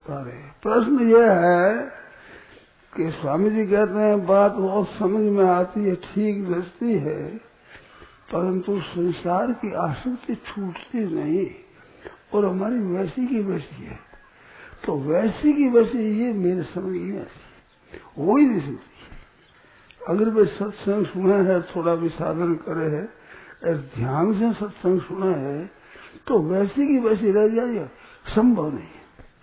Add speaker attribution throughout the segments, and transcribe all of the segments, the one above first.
Speaker 1: अरे प्रश्न यह है कि स्वामी जी कहते हैं बात बहुत समझ में आती है, ठीक दसती है, परंतु संसार की आसक्ति छूटती नहीं और हमारी वैसी की वैसी है। तो वैसी की वैसी ये मेरे समझ में आती, हो ही नहीं सकती। अगर वे सत्संग सुना है, थोड़ा भी साधन करे है और ध्यान से सत्संग सुना है, तो वैसी की वैसी रह जाए, संभव नहीं।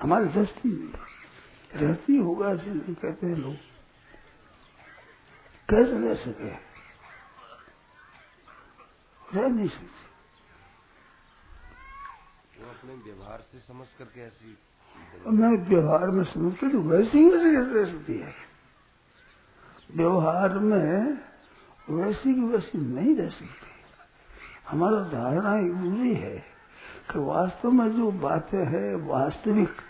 Speaker 1: हमारी दृष्टि नहीं रहती, होगा ऐसे नहीं कहते हैं लोग। कैसे रह सके? रह नहीं सकते।
Speaker 2: वो अपने व्यवहार से समझ करके ऐसी,
Speaker 1: मैं व्यवहार में समझ के तो वैसी ही वैसी कैसे रह सकती है? व्यवहार में वैसी की वैसी नहीं रह सकती। हमारा धारणा एक दूरी है कि वास्तव में जो बातें हैं वास्तविक,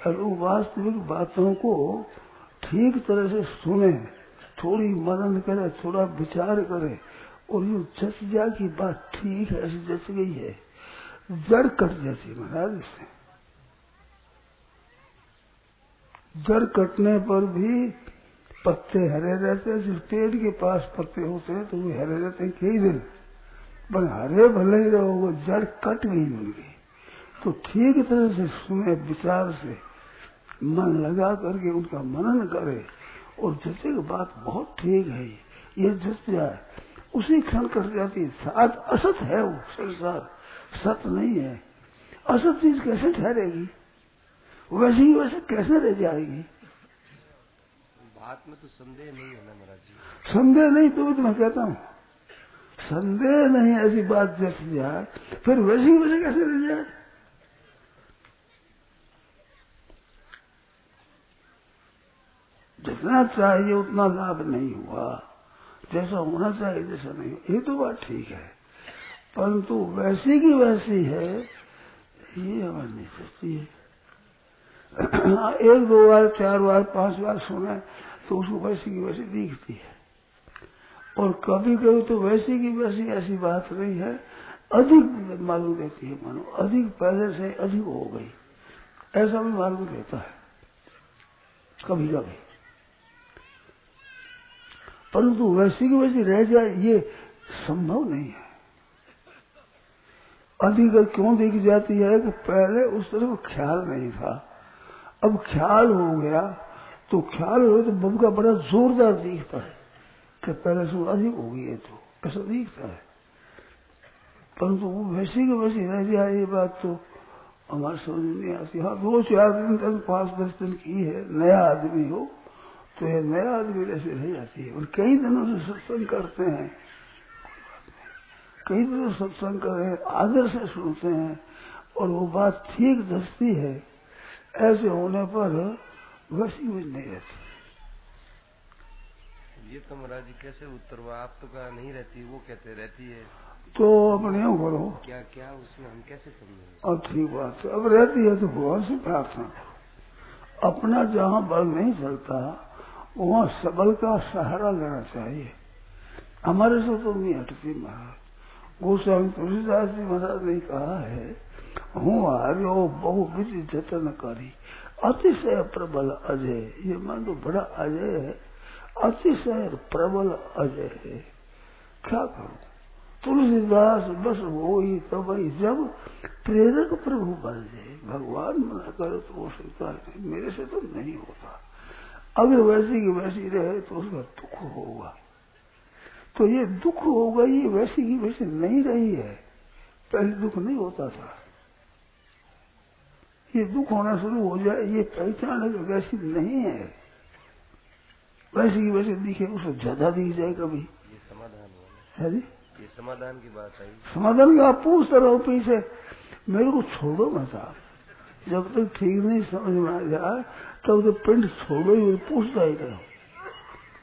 Speaker 1: और उन वास्तविक बातों को ठीक तरह से सुने, थोड़ी मनन करे, थोड़ा विचार करे, और ये जच जा की बात ठीक है, ऐसी जच गई है, जड़ कट जाती है महाराज। इससे जड़ कटने पर भी पत्ते हरे रहते हैं। जिस पेड़ के पास पत्ते होते हैं तो वो हरे रहते हैं कई दिन, पर हरे भले ही रहोगे, जड़ कट गई उनकी। तो ठीक तरह से सुने, विचार से मन लगा करके उनका मनन करे, और जैसे कि बात बहुत ठीक है, ये जस जाए, उसी क्षण कट जाती है। साथ असत है वो संसार, सत नहीं है। असत चीज कैसे ठहरेगी? वैसे ही वैसे कैसे रह जाएगी?
Speaker 2: बात में तो संदेह नहीं है ना महाराज जी।
Speaker 1: संदेह नहीं, तो मैं कहता हूँ संदेह नहीं, ऐसी बात जस जाए, फिर वैसे ही वैसे कैसे रह जाए? जितना चाहिए उतना लाभ नहीं हुआ, जैसा होना चाहिए जैसा नहीं, ये तो बात ठीक है, परंतु वैसी की वैसी है ये हमारी नहीं सकती है। एक दो बार, चार बार, पांच बार सुने तो उसको वैसी की वैसी दिखती है, और कभी कभी तो वैसी की वैसी ऐसी बात नहीं है, अधिक मालूम देती है, मानो अधिक पहले से अधिक हो गई, ऐसा भी मालूम देता है कभी कभी। परंतु वैसी की वैसी रह जाए ये संभव नहीं है। अधिक क्यों दिख जाती है कि पहले उस तरफ ख्याल नहीं था, अब ख्याल हो गया, तो ख्याल हो तो बब का बड़ा जोरदार दिखता है कि पहले से अधिक हो गई है, तो ऐसा दिखता है। परंतु वो वैसी की वैसी रह जाए ये बात तो हमारे समझ नहीं आती। हाँ, 2-4 दिन 5-10 दिन की है, नया आदमी हो तो ये नया आदमी ऐसे रह जाती है, और कई दिनों से सत्संग करते हैं, कई दिनों सत्संग कर रहे हैं, आदर से सुनते हैं, और वो बात ठीक दसती है, ऐसे होने पर वैसी भी नहीं रहती।
Speaker 2: ये तो महाराज जी कैसे उत्तर हुआ? आप तो कहा नहीं रहती, वो कहते रहती है,
Speaker 1: तो अपने यूँ करो,
Speaker 2: क्या क्या उसमें हम कैसे समझें?
Speaker 1: और ठीक बात है, अब रहती है तो भगवान से प्रार्थना करो। अपना जहाँ बल नहीं चलता वहाँ सबल का सहारा लेना चाहिए। हमारे से तो नहीं हटती महाराज। गोस्वामी तुलसीदास जी महाराज ने कहा है, हूँ आर्यो बहुविध जतन करी, अतिशय प्रबल अजय। ये मान तो बड़ा अजय है, अतिशय प्रबल अजय है। क्या करूं? तुलसीदास बस वो ही तब ही जब प्रेरक प्रभु बन जाए। भगवान मना करे तो हो सकता है, मेरे से तो नहीं होता। अगर वैसी की वैसी रहे तो उसका दुख होगा, तो ये दुख होगा, ये वैसी की वैसी नहीं रही है, पहले दुख नहीं होता था, ये दुख होना शुरू हो जाए, ये पहचान है कि वैसी नहीं है, वैसी की वैसी दिखे, उसको ज्यादा दिख जाए कभी।
Speaker 2: ये समाधान हुआ
Speaker 1: है जी,
Speaker 2: ये समाधान की बात आई।
Speaker 1: समाधान का आप पूछते रहो पीछे, मेरे को छोड़ो मत आप, जब तक ठीक नहीं समझ में आ जाए तब तो पिंड छोड़ो ही, पूछता ही रहो।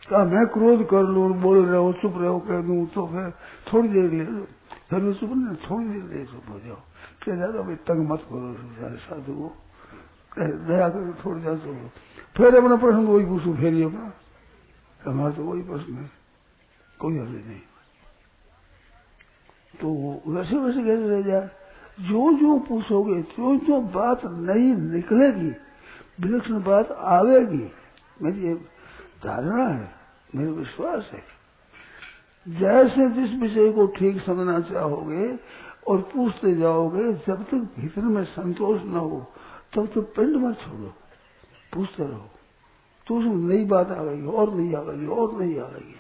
Speaker 1: कहा मैं क्रोध कर लूं, बोल रहे हो, चुप रहो कह दूं, तो फिर थोड़ी देर ले लो, फिर वो चुप नहीं, थोड़ी देर चुप हो जाओ, क्या ज्यादा भाई तंग मत करो सारे साधु को, दया करो थोड़ी देर चुप, फिर अपना प्रश्न वही पूछू, फिर ये अपना हमारा तो वही प्रश्न है, कोई हल नहीं। तो वैसे वैसे कैसे रह जाए? जो जो पूछोगे, जो जो बात नई निकलेगी, विलक्षण बात आवेगी, मेरी ये धारणा है, मेरा विश्वास है। जैसे जिस विषय को ठीक समझना चाहोगे और पूछते जाओगे, जब तक भीतर में संतोष न हो तब तक पिंड मत छोड़ो, पूछते रहो, तो उसमें नई बात आएगी और नहीं आएगी और नहीं आएगी,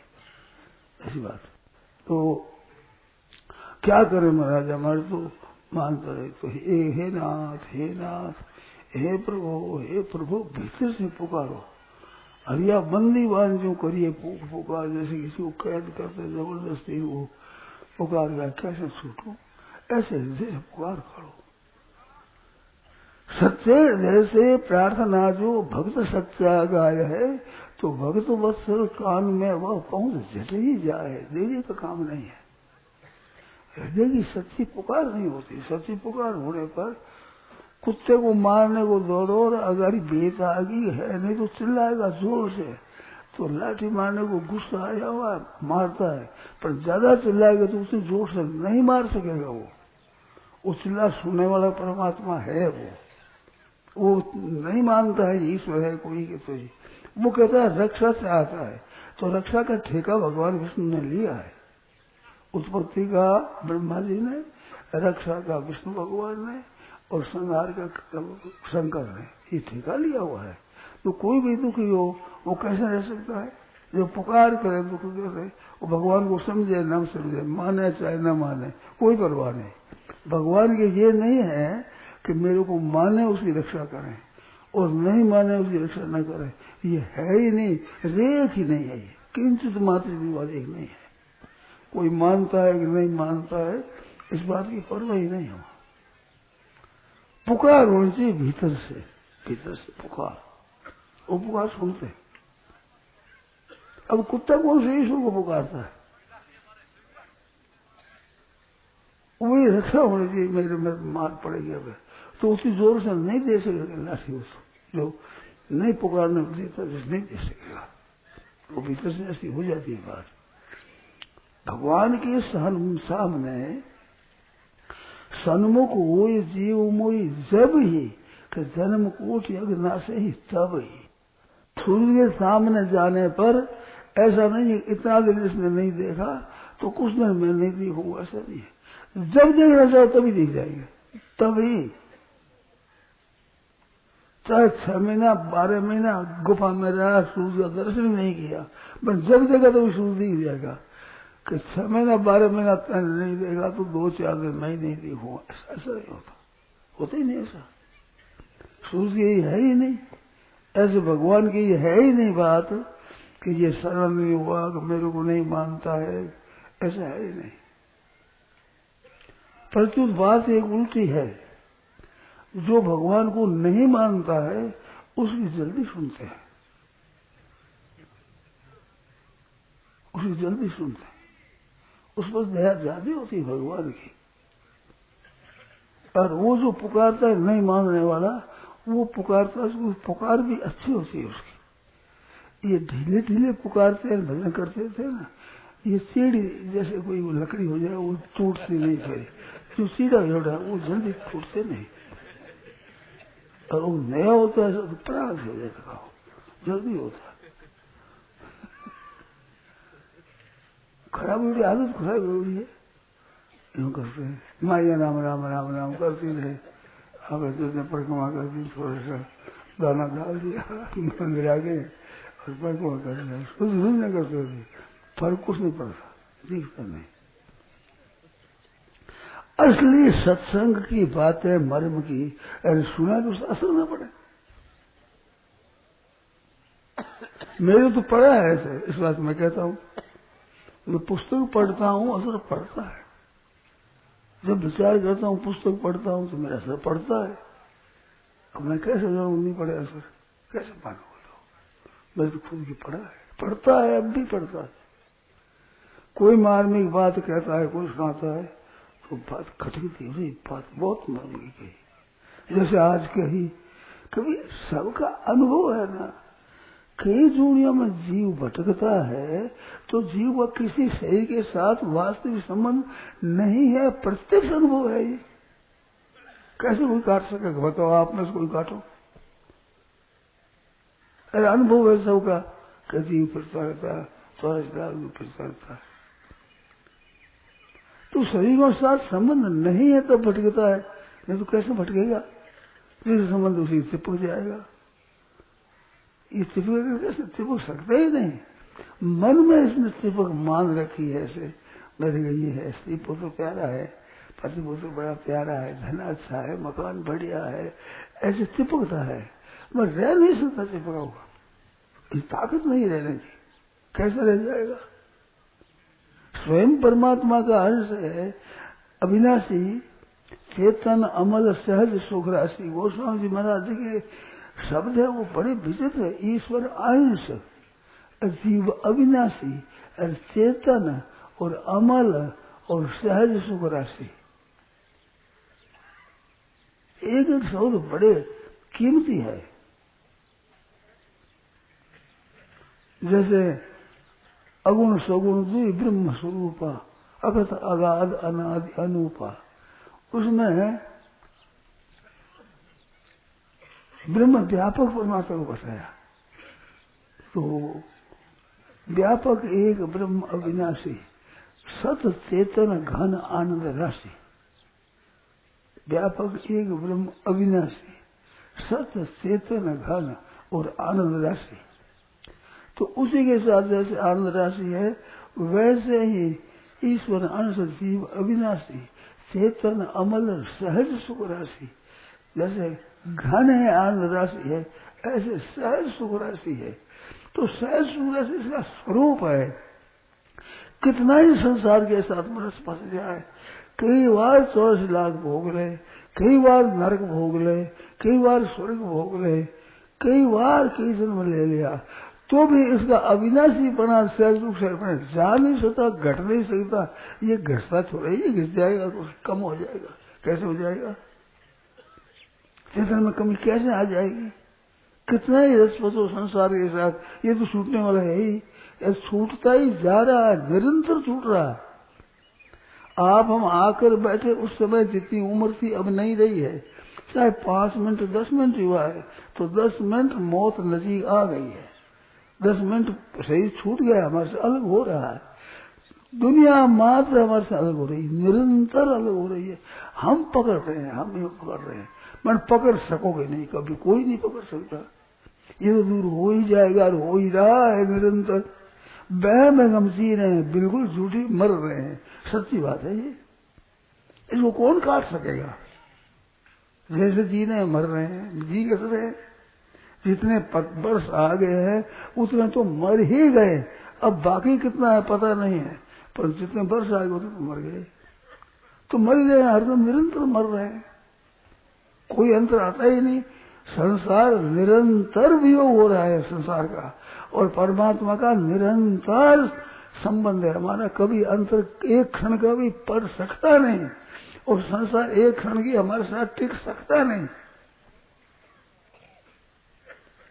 Speaker 1: ऐसी बात। तो क्या करें महाराज, हमारे तो मानते रहे तो हे नाथ, हे नाथ, हे प्रभु, भीतर से पुकारो। हरिया बंदी बान जो करिए पुकार, जैसे किसी को कैद करते जबरदस्ती वो पुकार गया, कैसे छूटो, ऐसे हृदय से पुकार करो। सच्चे हृदय से प्रार्थना जो भक्त सच्चा गाय है, तो भक्त वत्सल कान में वह पहुंच झट ही जाए, देरी का काम नहीं है। हृदय की सच्ची पुकार नहीं होती। सच्ची पुकार होने पर कुत्ते को मारने को दौड़ो और अगर बेत आ गई है नहीं तो चिल्लाएगा जोर से, तो लाठी मारने को गुस्सा आया हुआ मारता है, पर ज्यादा चिल्लाएगा तो उसे जोर से नहीं मार सकेगा। वो चिल्ला सुनने वाला परमात्मा है, वो नहीं मानता है ईश्वर है कोई के, तो वो कहता है रक्षा से आता है, तो रक्षा का ठेका भगवान विष्णु ने लिया है। उत्पत्ति का ब्रह्मा जी ने, रक्षा का विष्णु भगवान ने, और संहार का शंकर ने, ये ठेका लिया हुआ है। तो कोई भी दुखी हो वो कैसे रह सकता है? जो पुकार करे दुख करे, वो भगवान को समझे न समझे, माने चाहे न माने, कोई परवाह नहीं। भगवान के ये नहीं है कि मेरे को माने उसकी रक्षा करें और नहीं माने उसकी रक्षा न करें, ये है ही नहीं, रेख ही नहीं है, ये किंचित मात्र विवाद एक नहीं है। कोई मानता है कि नहीं मानता है, इस बात की परवाह ही नहीं हो। पुकार होनी चाहिए भीतर से पुकार, वो पुकार सुनते। अब कुत्ता कौन से ईश्वर को पुकारता है? वही रक्षा होनी चाहिए, मेरे में मार पड़ेगी अब, तो उसी जोर से नहीं दे सकेगा लाठी, उसको जो नहीं पुकारने देता नहीं दे सकेगा, वो भीतर से ऐसी हो जाती है बात। भगवान के सामने सन्मुख हो जीव मोई जब ही कि जन्म कोट यज्ञ नासे ही तब ही। सूर्य के सामने जाने पर ऐसा नहीं है इतना दिन इसने नहीं देखा तो कुछ दिन में नहीं देखूंगा, ऐसा नहीं है। जब देखना चाहो तभी दिख जाएंगे, तभी। चाहे 6 महीना 12 महीना गुफा में रहा, सूर्य का दर्शन नहीं किया, पर जब देखा तभी सूर्य दिख जाएगा। कि 6 महीना 12 महीना नहीं देगा तो 2-4 दिन मैं ही नहीं देखूंगा, ऐसा नहीं होता ही नहीं ऐसा। सूर्य ये है ही नहीं, ऐसे भगवान की ये है ही नहीं बात कि ये शरण नहीं हुआ कि मेरे को नहीं मानता है, ऐसा है ही नहीं। प्रत्युत बात एक उल्टी है, जो भगवान को नहीं मानता है उसकी जल्दी सुनते हैं, उस पर दया ज्यादा होती है भगवान की। और वो जो पुकारता है नहीं मानने वाला, वो पुकारता है, उसकी पुकार भी अच्छी होती है उसकी। ये ढीले ढीले पुकारते हैं, भजन करते थे ना, ये सीढ़ी जैसे कोई वो लकड़ी हो जाए वो टूटती नहीं, फिर जो सीधा जोड़ा वो जल्दी टूटते नहीं। और वो नया होता है तो प्राण से हो जाता, जल्दी होता है। खराब हुई आदत खराब हुई है, यूँ करते हैं, माया राम राम राम राम करती रहे, अब ऐसे परिक्रमा कर दी, थोड़ा सा दाना डाल दिया, मंदिर आ गए और परिक्रमा कर दिया, कुछ नहीं करते थे, फर्क कुछ नहीं पड़ता, दिखता नहीं। असली सत्संग की बातें मर्म की, अरे सुना तो उसका असर न पड़े। मेरे तो पढ़ा है ऐसे, इस बात मैं कहता हूँ, मैं पुस्तक पढ़ता हूँ असर पड़ता है, जब विचार करता हूँ पुस्तक पढ़ता हूँ तो मेरा असर पड़ता है। अब मैं कैसे जानूं नहीं पड़े असर, कैसे मानूंगा? तो मैं तो खुद की पढ़ा है, पढ़ता है, अब भी पढ़ता है। कोई मार्मिक बात कहता है, कोई सुनाता है तो बात खटकती है, बात बहुत मार्मिक कही, जैसे आज कही। कभी सबका अनुभव है ना, कई दुनिया में जीव भटकता है तो जीव का किसी शरीर के साथ वास्तविक संबंध नहीं है, प्रत्यक्ष अनुभव है। ये कैसे कोई काट सकेगा? बताओ आप में से कोई काटो, अरे अनुभव है सबका, कहीं फिरता रहता है, 40 में फिरता रहता है। तो शरीर के साथ संबंध नहीं है तो भटकता है, नहीं तो कैसे भटकेगा? जिस संबंध उसी चिपक जाएगा। ये चिपक कैसे? चिपक सकता ही नहीं। मन में इसने चिपक मान रखी है ऐसे, मेरे ये है, स्त्री पुत्र प्यारा है, पति पुत्र बड़ा प्यारा है, धन अच्छा है, मकान बढ़िया है, ऐसे चिपकता है। मैं रह नहीं सकता चिपका हुआ, इस ताकत नहीं रहने की, कैसे रह जाएगा? स्वयं परमात्मा का अंश है, अविनाशी, चेतन, अमल, सहज, सुख राशि। गोस्वामी जी महाराज जी के शब्द है, वो बड़े विचित्र है। ईश्वर अंश, जीव अविनाशी, और चेतन और अमल और सहज सुख राशि। एक एक शब्द बड़े कीमती है। जैसे अगुण सगुण द्वि ब्रह्म स्वरूपा, अगत अगाध अनादि अनूपा, उसमें ब्रह्म व्यापक परमात्मा को बताया। तो व्यापक एक ब्रह्म अविनाशी, सत चेतन घन आनंद राशि। व्यापक एक ब्रह्म अविनाशी, सत चेतन घन और आनंद राशि। तो उसी के साथ जैसे आनंद राशि है, वैसे ही ईश्वर अंश, जीव अविनाशी, चेतन, अमल, सहज सुख राशि। जैसे घन है आनंद राशि है, ऐसे सहज सुख राशि है। तो सहज सुख राशि इसका स्वरूप है। कितना ही संसार के साथ मनुष्य फंस जाए, कई बार 84 लाख भोग ले, कई बार नरक भोग ले, कई बार स्वर्ग भोग ले, कई बार कई जन्म ले लिया, तो भी इसका अविनाशी बना सहज रूप से जा नहीं सकता, घट नहीं सकता। ये घटता थोड़ा ही, घट जाएगा तो कम हो जाएगा। कैसे हो जाएगा? चेतन में कमी कैसे आ जाएगी? कितना ही रसपसो संसार के साथ, ये तो छूटने वाला है ही, ये छूटता ही जा रहा है, निरंतर छूट रहा है। आप हम आकर बैठे उस समय जितनी उम्र थी अब नहीं रही है, चाहे 5 मिनट 10 मिनट हुआ है, तो 10 मिनट मौत नजीक आ गई है। 10 मिनट शरीर छूट गया, हमारे से अलग हो रहा है। दुनिया मात्र हमारे से अलग हो रही है, निरंतर अलग हो रही है। हम पकड़ रहे हैं, हम ही पकड़ रहे हैं। मैं पकड़ सकोगे नहीं, कभी कोई नहीं पकड़ सकता। ये तो दूर हो ही जाएगा, और हो ही रहा है निरंतर। बह में हम जी रहे हैं, बिल्कुल झूठी मर रहे हैं, सच्ची बात है ये। इसको कौन काट सकेगा? जैसे जी रहे हैं, मर रहे हैं, जी कैसे रहे? जितने वर्ष आ गए हैं उतने तो मर ही गए, अब बाकी कितना है पता नहीं है, पर जितने वर्ष आ गए उतने तो मर गए। तो मर गए, हरदम निरंतर मर रहे हैं, कोई अंतर आता ही नहीं। संसार निरंतर वियोग हो रहा है संसार का, और परमात्मा का निरंतर संबंध है हमारा। कभी अंतर एक क्षण का भी पड़ सकता नहीं, और संसार एक क्षण की हमारे साथ टिक सकता नहीं।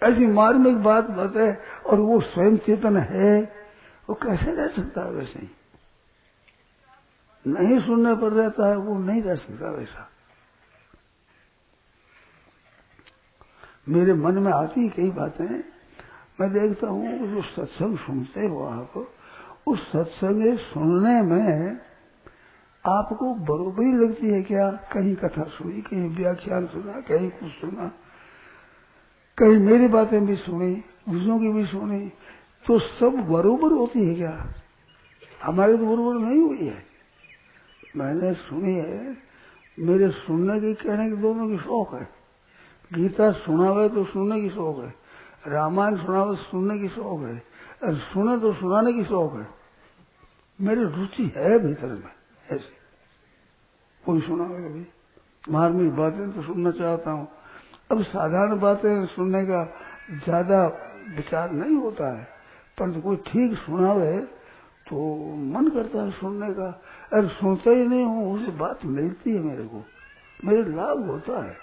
Speaker 1: ऐसी मार्मिक बात है, और वो स्वयं चेतन है, वो कैसे रह सकता है? वैसे ही नहीं सुनने पर रहता है, वो नहीं रह सकता वैसा। मेरे मन में आती कई बातें, मैं देखता हूँ जो सत्संग सुनते हो आप, उस सत्संग सुनने में आपको बरोबरी लगती है क्या? कहीं कथा सुनी, कहीं व्याख्यान सुना, कहीं कुछ सुना, कहीं मेरी बातें भी सुनी, दूसरों की भी सुनी, तो सब बरोबर होती है क्या? हमारे तो बरोबर नहीं हुई है। मैंने सुनी है, मेरे सुनने की कहने की दोनों की शौक है। गीता सुनावे तो सुनने की शौक है, रामायण सुनावे तो सुनने की शौक है, और सुने तो सुनाने की शौक है। मेरी रुचि है भीतर में ऐसी। कोई सुनावे कभी मार्मिक बातें तो सुनना चाहता हूँ। अब साधारण बातें सुनने का ज्यादा विचार नहीं होता है, पर कोई ठीक सुनावे तो मन करता है सुनने का। अरे सुनता ही नहीं हूँ, उसे बात मिलती है मेरे को, मेरे लाभ होता है।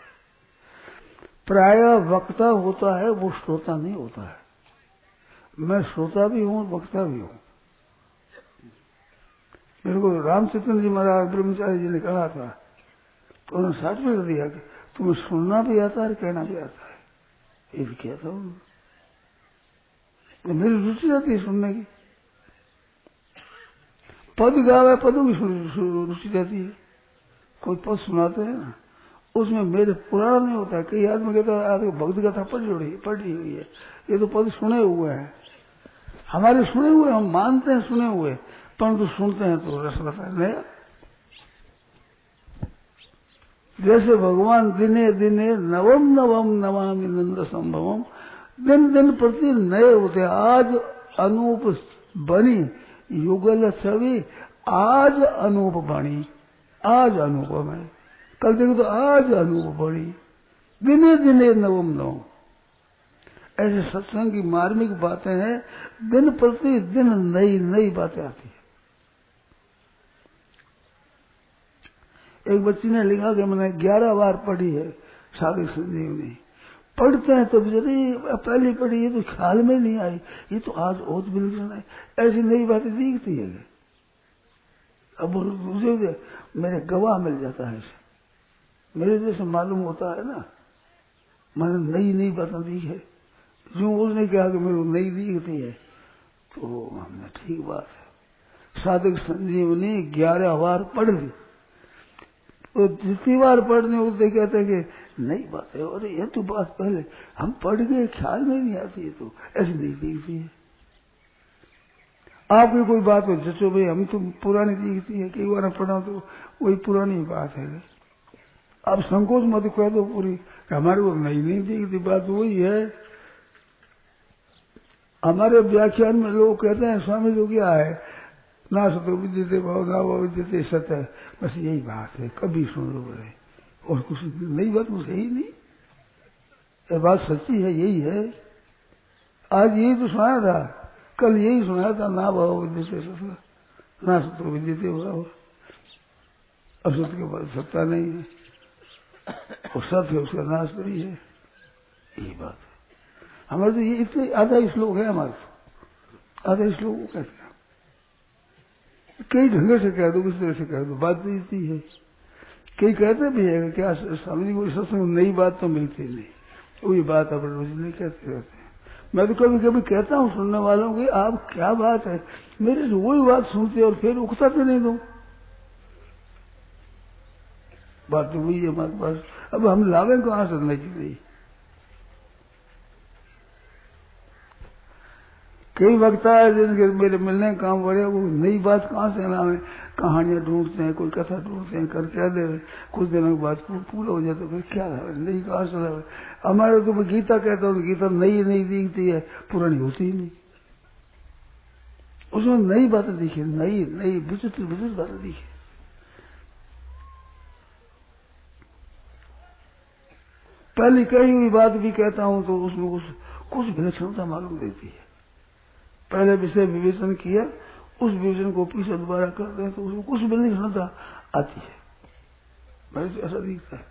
Speaker 1: प्राय वक्ता होता है, वो श्रोता नहीं होता है। मैं श्रोता भी हूँ, वक्ता भी हूँ। मेरे को रामचंद्र जी महाराज ब्रह्मचारी जी ने कहा था, तो उन्होंने सर्टिफिकेट दिया कि तुम्हें सुनना भी आता है और कहना भी आता है। ये कहता हूँ तो मेरी रुचि रहती है सुनने की। पद गावे, पदों की रुचि रहती है। कोई पद सुनाते हैं ना, उसमें मेरे पुराना नहीं होता है। कई आदमी कहता है आदमी भक्त कथा पढ़ी हुई है, ये तो पद सुने हुए हैं। हमारे सुने हुए, हम मानते हैं सुने हुए, परंतु सुनते हैं तो रस बता नया। जैसे भगवान दिने दिने नवम नवम नमामि नंद संभवम, दिन दिन प्रति नए होते। आज अनूप बनी युगल छवि, आज अनूप बनी, आज अनुपम है। कल देखो तो आज अनूप बनी, दिने दिने नवम नवम। ऐसे सत्संग की मार्मिक बातें हैं, दिन प्रति दिन नई नई बातें आती है। एक बच्ची ने लिखा कि मैंने 11 बार पढ़ी है साधक संजीवनी। पढ़ते हैं तो बेचारे पहली पढ़ी, ये तो ख्याल में नहीं आई, ये तो आज बहुत बिल्कुल है। ऐसी नई बातें दिखती है। अब मुझे मेरे गवाह मिल जाता है, मेरे जैसे मालूम होता है ना, मैंने नई नई बातें दी है। जो उसने कहा कि मेरे को नई दिखती है, तो हमने ठीक बात है। साधक संजीवनी 11 बार पढ़ ली, तो जितनी बार पढ़ने उससे कहते हैं कि नई बात है, और ये तो बात पहले हम पढ़ गए, ख्याल में नहीं आती है, तो ऐसी नहीं दिखती है। आपकी कोई बात हो जचो भाई, हम तो पुरानी दिखती है, कई बार पढ़ा तो वही पुरानी बात है। आप संकोच मत कह दो पूरी, हमारे को नई नहीं दिखती, बात वही है। हमारे व्याख्यान में लोग कहते हैं स्वामी तो क्या है, ना सतो विद्यते भाव ना वो विद्यते सत है, बस यही बात है, कभी सुन लो बोले, और कुछ नई बात कुछ है ही नहीं। ये बात सच्ची है, यही है। आज यही तो सुनाया था, कल यही सुनाया था, ना भाव विद्यते सत, ना सतो विद्यते भाव। अब सत्य के बाद सत्ता नहीं है, और सत्य है उसका नाश नहीं है, यही बात है। हमारे तो ये इतने आधा श्लोक है, हमारे तो आधा श्लोक वो कहते हैं। कई ढंग से कह दो, किस तरह से कह दो, बात तो इतनी है। कई कहते भी है क्या स्वामी जी को सत्संग नई बात तो मिलती नहीं, वही बात आप रोज नहीं कहते रहते हैं। मैं तो कभी कभी कहता हूँ सुनने वालों की, आप क्या बात है, मेरे से वही बात सुनते और फिर उकसाते नहीं दो, बात तो वही है हमारे पास। अब हम लावे कहाँ से नहीं। कई वक्ता है जिनके मेरे मिलने का काम बढ़े, वो नई बात कहाँ से लावे, कहानियां ढूंढते हैं, कोई कथा ढूंढते हैं, कर क्या दे, कुछ दिनों के बाद पूरा हो जाता है, फिर क्या लावे, नई कहाँ से लावे। हमारे तो गीता कहता हूँ, गीता नई नई दिखती है, पुरानी होती ही नहीं। उसमें नई बातें दिखी, नई नई विचित्र विचित्र बातें दिखी। पहली कही हुई बात भी कहता हूं तो उसमें कुछ विलक्षणता मालूम देती है। पहले विषय विवेचन किया, उस विवेचन को पीछे दोबारा करते हैं तो उसमें कुछ विलक्षणता आती है, मेरे से ऐसा दिखता है।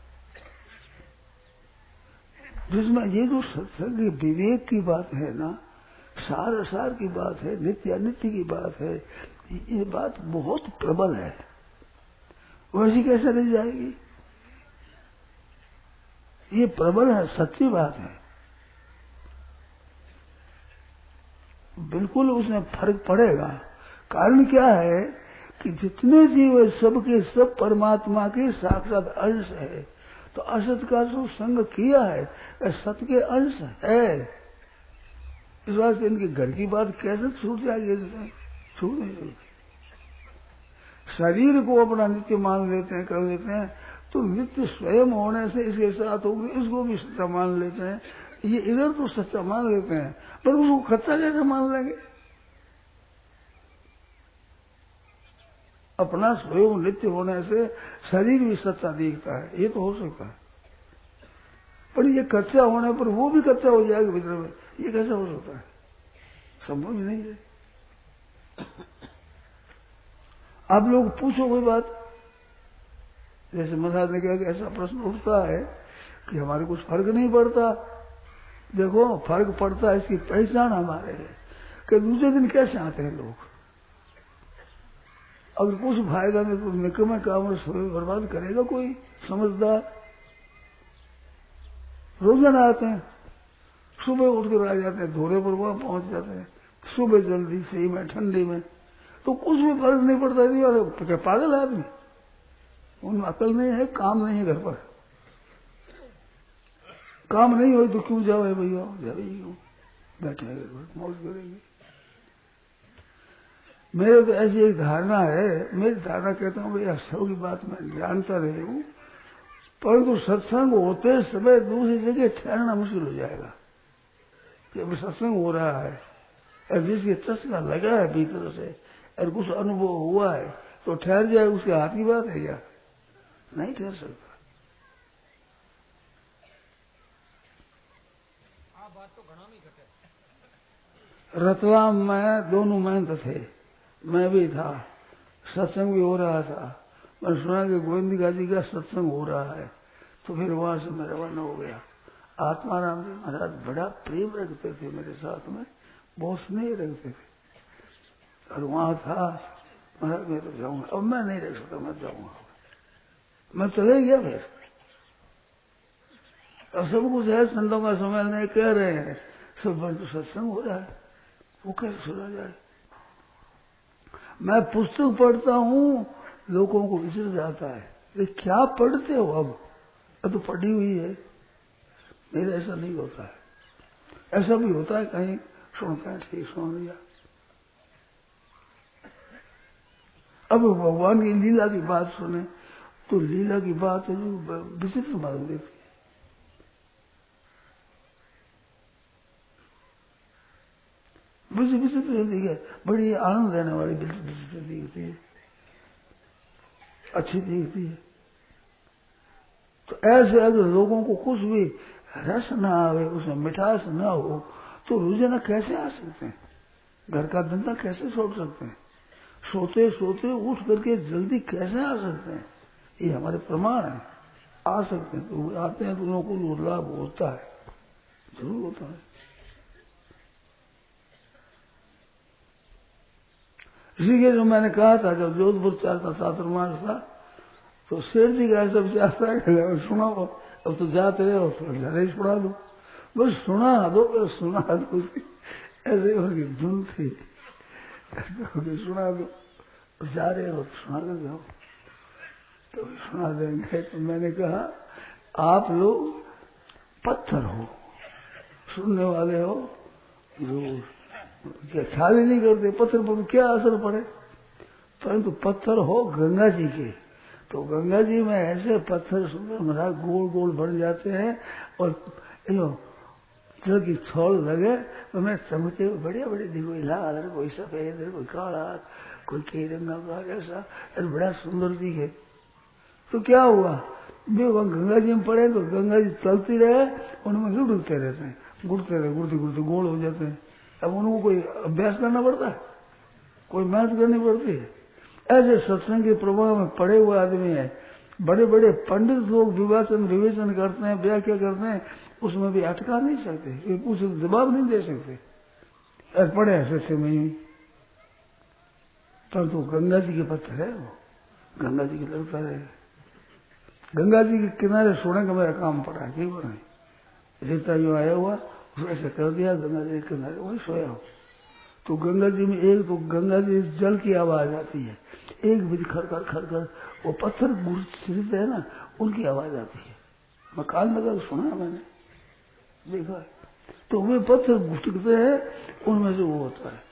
Speaker 1: जिसमें ये जो सत्संग विवेक की बात है ना, सार असार की बात है, नित्य अनित्य की बात है, ये बात बहुत प्रबल है। वैसी कैसे रह जाएगी, ये प्रबल है, सच्ची बात है। बिल्कुल उसमें फर्क पड़ेगा। कारण क्या है कि जितने जीव है सबके सब परमात्मा के साक्षात अंश है, तो असत का जो संग किया है सत्य के अंश है। इस बात से इनके घर की बात कैसे छूट जाएगी, छूट नहीं सकती। शरीर को अपना नित्य मान लेते हैं, कर लेते हैं, तो नित्य स्वयं होने से इसके साथ होगी, इसको भी सच्चा मान लेते हैं। ये इधर तो सच्चा मान लेते हैं, पर उसको कच्चा कैसे मान लेंगे। अपना स्वयं नित्य होने से शरीर भी सच्चा दिखता है, ये तो हो सकता है, पर ये कच्चा होने पर वो भी कच्चा हो जाएगा भीतर में, ये कैसे हो सकता है, संभव ही नहीं है। आप लोग पूछो कोई बात, जैसे महाराज ने कहा कि ऐसा प्रश्न उठता है कि हमारे कुछ फर्क नहीं पड़ता। देखो फर्क पड़ता है, इसकी पहचान हमारे है कि दूसरे दिन कैसे आते हैं लोग। अगर कुछ फायदा नहीं तो निकम्मे काम और समय बर्बाद करेगा कोई समझदार। रोजाना आते हैं, सुबह उठ कर आ जाते हैं, धोरे पर वहां पहुंच जाते हैं, सुबह जल्दी सही में ठंडी में, तो कुछ भी फर्क नहीं पड़ता। क्या पागल आदमी, उनमें अकल नहीं है, काम नहीं है, घर पर काम नहीं हो तो क्यों जाओ भैया, जाइए क्यों, बैठे मौज करेंगे। मेरे तो ऐसी एक धारणा है, मेरी धारणा कहता हूँ भैया सब की बात मैं जानता रही हूँ, परंतु सत्संग होते समय दूसरी जगह ठहरना मुश्किल हो जाएगा। जब सत्संग हो रहा है और जिसके चस्का लगा है भीतर से और कुछ अनुभव हुआ है तो ठहर जाए, उसके हाथ की बात है क्या? नहीं ठहर सकता। रतलाम में दोनों महंत थे, मैं भी था, सत्संग भी हो रहा था। मैंने सुना कि गोविंदिका जी का सत्संग हो रहा है, तो फिर वहां से मैं रवाना हो गया। आत्माराम जी महाराज बड़ा प्रेम रखते थे मेरे साथ में, बहुत स्नेह रखते थे, और वहां था महाराज मैं तो जाऊंगा, अब मैं नहीं रख सकता, मैं जाऊंगा, मैं चले गया। फिर अब सब कुछ है, संतों का समय नहीं कह रहे हैं, सब पर तो सत्संग हो रहा है, वो कैसे सुना जाए? मैं पुस्तक पढ़ता हूँ, लोगों को विचर जाता है, ये क्या पढ़ते हो? अब तो पढ़ी हुई है। मेरा ऐसा नहीं होता है, ऐसा भी होता है कहीं सुनता है, ठीक सुन लिया। अब भगवान की लीला की बात सुने तो लीला की बात है जो विचित्र मालूम देती है। विचित्र दिखती है, बड़ी आनंद देने वाली विचित्र दिखती है, अच्छी दिखती है। तो ऐसे अगर लोगों को कुछ भी रस न आवे, उसमें मिठास न हो, तो रोजाना कैसे आ सकते हैं? घर का धंधा कैसे छोड़ सकते हैं? सोते सोते उठ करके जल्दी कैसे आ सकते हैं? ये हमारे प्रमाण है। आ सकते हैं तो आते हैं, तो उनको लाभ होता है, जरूर होता है। इसीलिए जो मैंने कहा था, जब जोधपुर चाहता चातुर्मास था, तो शेर जी का ऐसा विचार था, सुना अब तो जाते रहे हो तो जरा ही सुना दो, बस सुना दो, सुना दो, ऐसे उनकी धुन थी, सुना दो, जा रहे हो तो सुना कर जाओ, तो सुना देंगे। तो मैंने कहा आप लोग पत्थर हो, सुनने वाले हो, जो क्या ख्याल ही नहीं करते पत्थर पर क्या असर पड़े, परंतु पत्थर हो गंगा जी के, तो गंगा जी में ऐसे पत्थर सुंदर महाराज गोल गोल बन जाते हैं, और जल की छोल लगे तो मैं चमकते हुए बढ़िया बड़े दिखो, लाल, कोई सफेद, कोई काला, कोई कई रंगा का, ऐसा बड़ा सुंदर दिखे। तो क्या हुआ, वे वहां गंगा जी में पड़े तो गंगा जी चलती रहे, उनमें गुड़ते रहते हैं, गुड़ते रहे, गुड़ते गुड़ते गोल हो जाते हैं। अब उनको कोई अभ्यास करना पड़ता है, कोई मेहनत करनी पड़ती है। ऐसे सत्संग के प्रभाव में पड़े हुए आदमी है, बड़े बड़े पंडित लोग विवेचन करते हैं, व्याख्या करते हैं, उसमें भी अटका नहीं सकते, ये पूछे तो जवाब नहीं दे सकते, और पड़े ऐसे में ही। पर तो गंगा जी के पत्थर है, वो गंगा जी के लगता रहे, गंगा जी के किनारे सोने का मेरा काम पड़ा है, क्यों बनाए, रेता जो आया हुआ उसको ऐसे कर दिया, गंगा जी के किनारे वही सोया हो। तो गंगा जी में एक तो गंगा जी जल की आवाज आती है, एक भी खड़खड़ खड़खड़, वो पत्थर छिड़ते हैं ना, उनकी आवाज आती है, मैं कान लगा सुना, मैंने देखा। तो वे पत्थर घुटकते हैं, उनमें से वो होता है।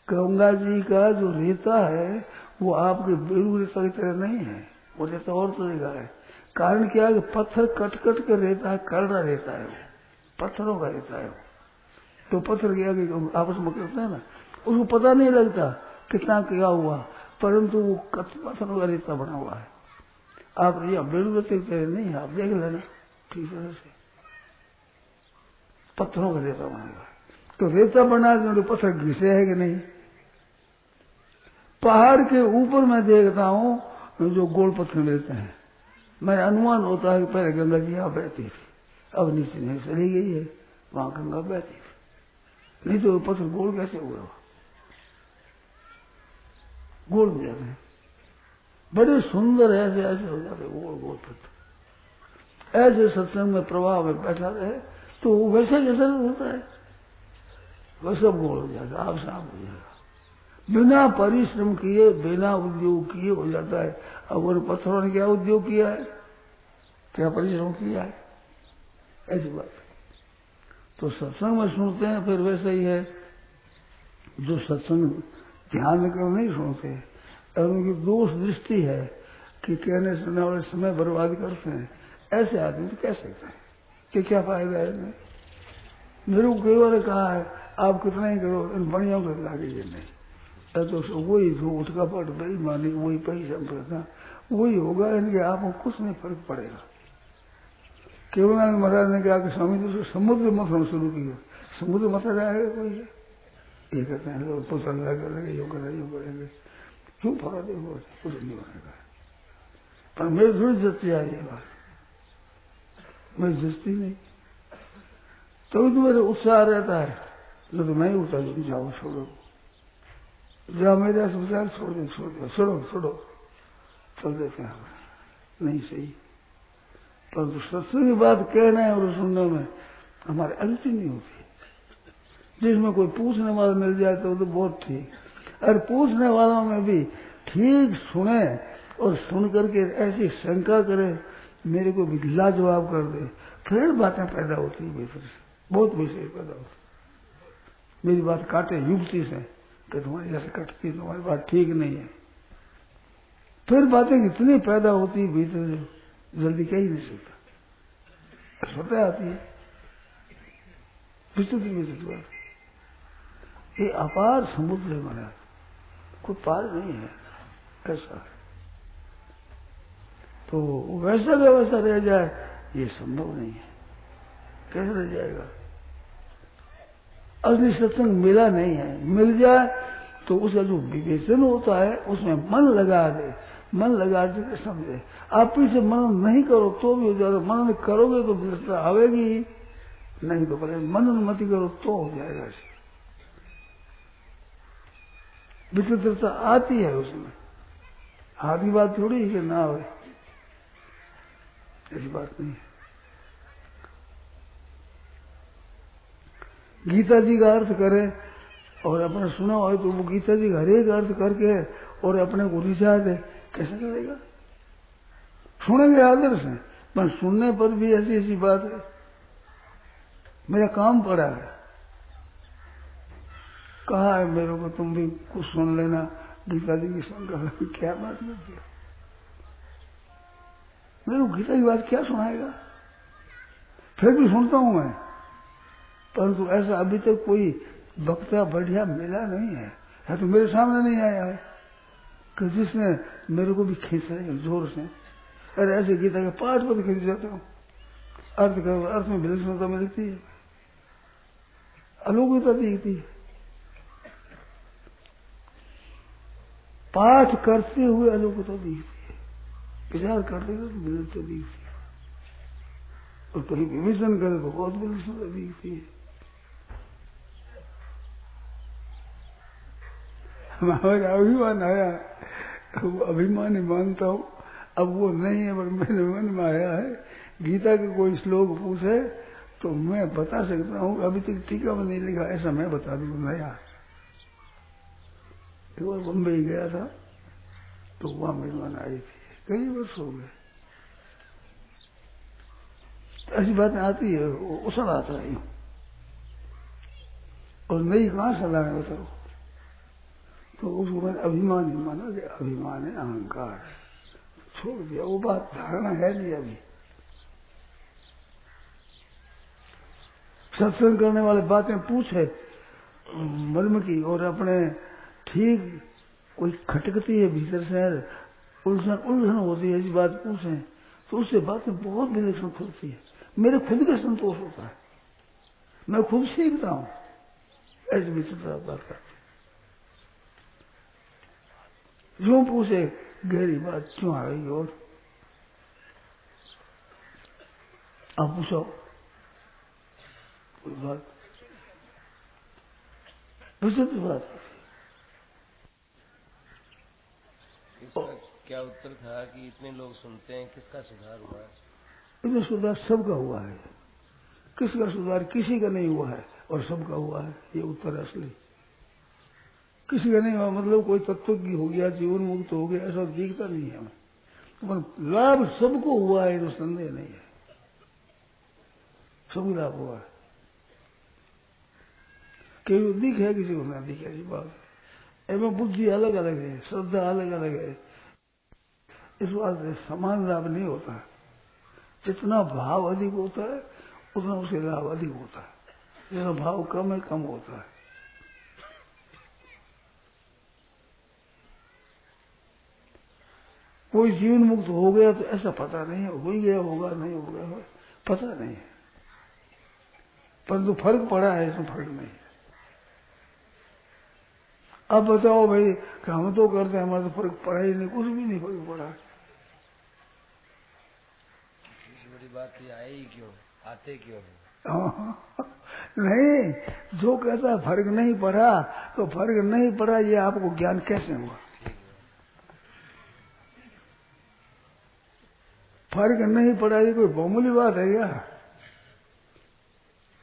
Speaker 1: गंगा जी का जो रेता है वो आपके बेरू रेता की तरह नहीं है, वो रेता और तरीका है। कारण क्या है कि पत्थर कट कट कर रेता है, करड़ा रेता है, पत्थरों का रेता है। तो पत्थर के आगे आपस में करते हैं ना, उसको पता नहीं लगता कितना क्या हुआ, परंतु वो पत्थरों का रेता बना हुआ है। आप ये बेरू रेते की तरह नहीं है, आप देख लेना ठीक तरह से, पत्थरों का रेता बना हुआ है। तो रेता बना तो पत्थर घिसे है कि नहीं? पहाड़ के ऊपर मैं देखता हूँ जो गोल पत्थर मिलते हैं, मेरा अनुमान होता है कि पहले गंगा जी यहाँ बहती थी, अब नीचे नहीं चली गई है, वहां गंगा बहती थी, नहीं तो पत्थर गोल कैसे हुए, गोल हो जाते हैं, बड़े सुंदर ऐसे ऐसे हो जाते गोल गोल पत्थर। ऐसे सत्संग में प्रभाव में बैठा रहे तो वैसा जैसा होता है वैसा गोल हो जाता है, आप साफ हो जाएगा। बिना परिश्रम किए बिना उद्योग किए हो जाता है। अब उन पत्थरों ने क्या उद्योग किया है, क्या परिश्रम किया है, ऐसी बात है। तो सत्संग में सुनते हैं फिर वैसे ही है, जो सत्संग ध्यान कर नहीं सुनते और उनकी दोष दृष्टि है कि कहने सुनने वाले समय बर्बाद करते हैं, ऐसे आदमी तो कह सकते हैं कि क्या फायदा है इनमें। मेरे को कई बार कहा है आप कितना ही करो इन बढ़िया को लागेंगे नहीं, तो वही जो उठका पट बेईमानी वही पैसा पैसा वही होगा, इनके आपको कुछ नहीं फर्क पड़ेगा। केवलानंद महाराज ने कहा कि स्वामी जी समुद्र मथन शुरू किया, समुद्र मथा जाएगा कोई है, ये कहते हैं लोग पुस्तक लगे यो करेंगे, क्यों फर्क नहीं, कुछ नहीं बनेगा। पर मेरी थोड़ी जस्ती आ रही है बात, मेरी जस्ती नहीं, तो मेरे उत्साह रहता है, न तो मैं ही उठा दूँ, जाओ छोड़ो, जहाँ मेरे ऐसे विचार छोड़ दो छोड़ो चल देते हैं, नहीं सही। परंतु सत्संग की बात कहना है और सुनने में हमारे अनुमति नहीं होती। जिसमें कोई पूछने वाला मिल जाए तो बहुत ठीक, और पूछने वालों में भी ठीक सुने और सुन करके ऐसी शंका करे, मेरे को भी लाजवाब कर दे, फिर बातें पैदा होती है भीतर से, बहुत विषय पैदा होती। मेरी बात काटे युक्ति से कि तुम्हारी ऐसे कटती है, तुम्हारी बात ठीक नहीं है, फिर बातें इतनी पैदा होती है भीतर से जल्दी कह ही नहीं सकता, स्वतः आती है विचित्र बात। ये अपार समुद्र है महाराज, कोई पार नहीं है ऐसा। तो वैसा का वैसा रह जाए ये संभव नहीं है, कैसे रह जाएगा। असली सत्संग मिला नहीं है, मिल जाए तो उसका जो विवेचन होता है उसमें मन लगा दे, मन लगा दे समझे। आप पीछे मनन नहीं करो तो भी हो जाएगा, मनन करोगे तो विचित्रता आवेगी, नहीं तो पहले मनन मत करो तो हो जाएगा। विचित्रता आती है उसमें, आधी बात थोड़ी है कि ना आवे, ऐसी बात नहीं है। गीता जी का अर्थ करे और अपने सुना हो तो वो गीता जी का हरेक अर्थ करके और अपने को रिझा दे, कैसे करेगा। सुनेंगे आदर से, पर सुनने पर भी ऐसी ऐसी बात है। मेरा काम पड़ा है, कहा है मेरे को तुम भी कुछ सुन लेना गीता जी की शंका, क्या बात करती है, मेरे को गीता की बात क्या सुनाएगा। फिर भी सुनता हूं मैं, परंतु ऐसा अभी तक कोई वक्ता बढ़िया मिला नहीं है, या तो मेरे सामने नहीं आया है कि जिसने मेरे को भी खींचा है जोर से। अरे ऐसे गीता के पाठ पर खींच जाता हूँ, अर्थ में विलक्षणता मिलती है, अलौकिकता दिखती है। पाठ करते हुए अलौकिकता दिखती है, विचार करते हुए विलक्षणता दिखती है, और कहीं विवेचन करे तो बहुत विलक्षणता दिखती है। हमारा अभिमान आया, वो अभिमान ही मानता हूँ, अब वो नहीं है, पर मेरे मन में आया है। गीता के कोई श्लोक पूछे तो मैं बता सकता हूँ, अभी तक टीका में नहीं लिखा, ऐसा मैं बता दूँ नया। एक बार बम्बई गया था तो वहां मेहमान आई थी, कई वर्ष हो गए, तो ऐसी बातें आती है, उछल आता है और नई कहाँ सलाह है बताओ। तो उसको मैंने अभिमान ही माना कि अभिमान है, अहंकार है, छोड़ दिया, वो बात धारणा है नहीं। अभी सत्संग करने वाले बातें पूछे मर्म की और अपने ठीक कोई खटकती है भीतर से, उलझन होती है, ऐसी बात पूछे तो उससे बातें बहुत विलक्षण खुलती है, मेरे खुद का संतोष होता है, मैं खुद सीखता हूं, ऐसी विचित्र बात करती। जो पूछे गहरी बात क्यों आ गई, और आप पूछो कोई बात विचित्र बात।
Speaker 2: इसका क्या उत्तर था कि इतने लोग सुनते हैं, किसका सुधार हुआ है?
Speaker 1: इतना सुधार सबका हुआ है, किसका सुधार किसी का नहीं हुआ है और सबका हुआ है। ये उत्तर असली। किसी का नहीं हुआ मतलब कोई तत्वज्ञ हो गया, जीवन मुक्त हो गया, ऐसा दिखता नहीं है हमें। तो लाभ सबको हुआ है, तो संदेह नहीं है, सबको लाभ हुआ है। केवल दिख है, किसी को ना दिखे, ऐसी बात है। एवं बुद्धि अलग अलग है, श्रद्धा अलग अलग है, इस बात से समान लाभ नहीं होता है। जितना भाव अधिक होता है उतना उसके लाभ अधिक होता है, जितना भाव कम है कम होता है। कोई जीवन मुक्त हो गया तो ऐसा पता नहीं है, हो ही गया होगा नहीं हो गया पता नहीं है, परंतु फर्क पड़ा है, इसमें फर्क नहीं है। अब बताओ भाई कि हम तो करते हैं, हमारा तो फर्क पड़ा ही नहीं, कुछ भी नहीं फर्क पड़ा।
Speaker 2: बड़ी बात ये आए ही क्यों, आते क्यों
Speaker 1: नहीं, जो कहता है फर्क नहीं पड़ा तो फर्क नहीं पड़ा, ये आपको ज्ञान कैसे हुआ? फर्क नहीं पड़ा ये कोई मामूली बात है क्या?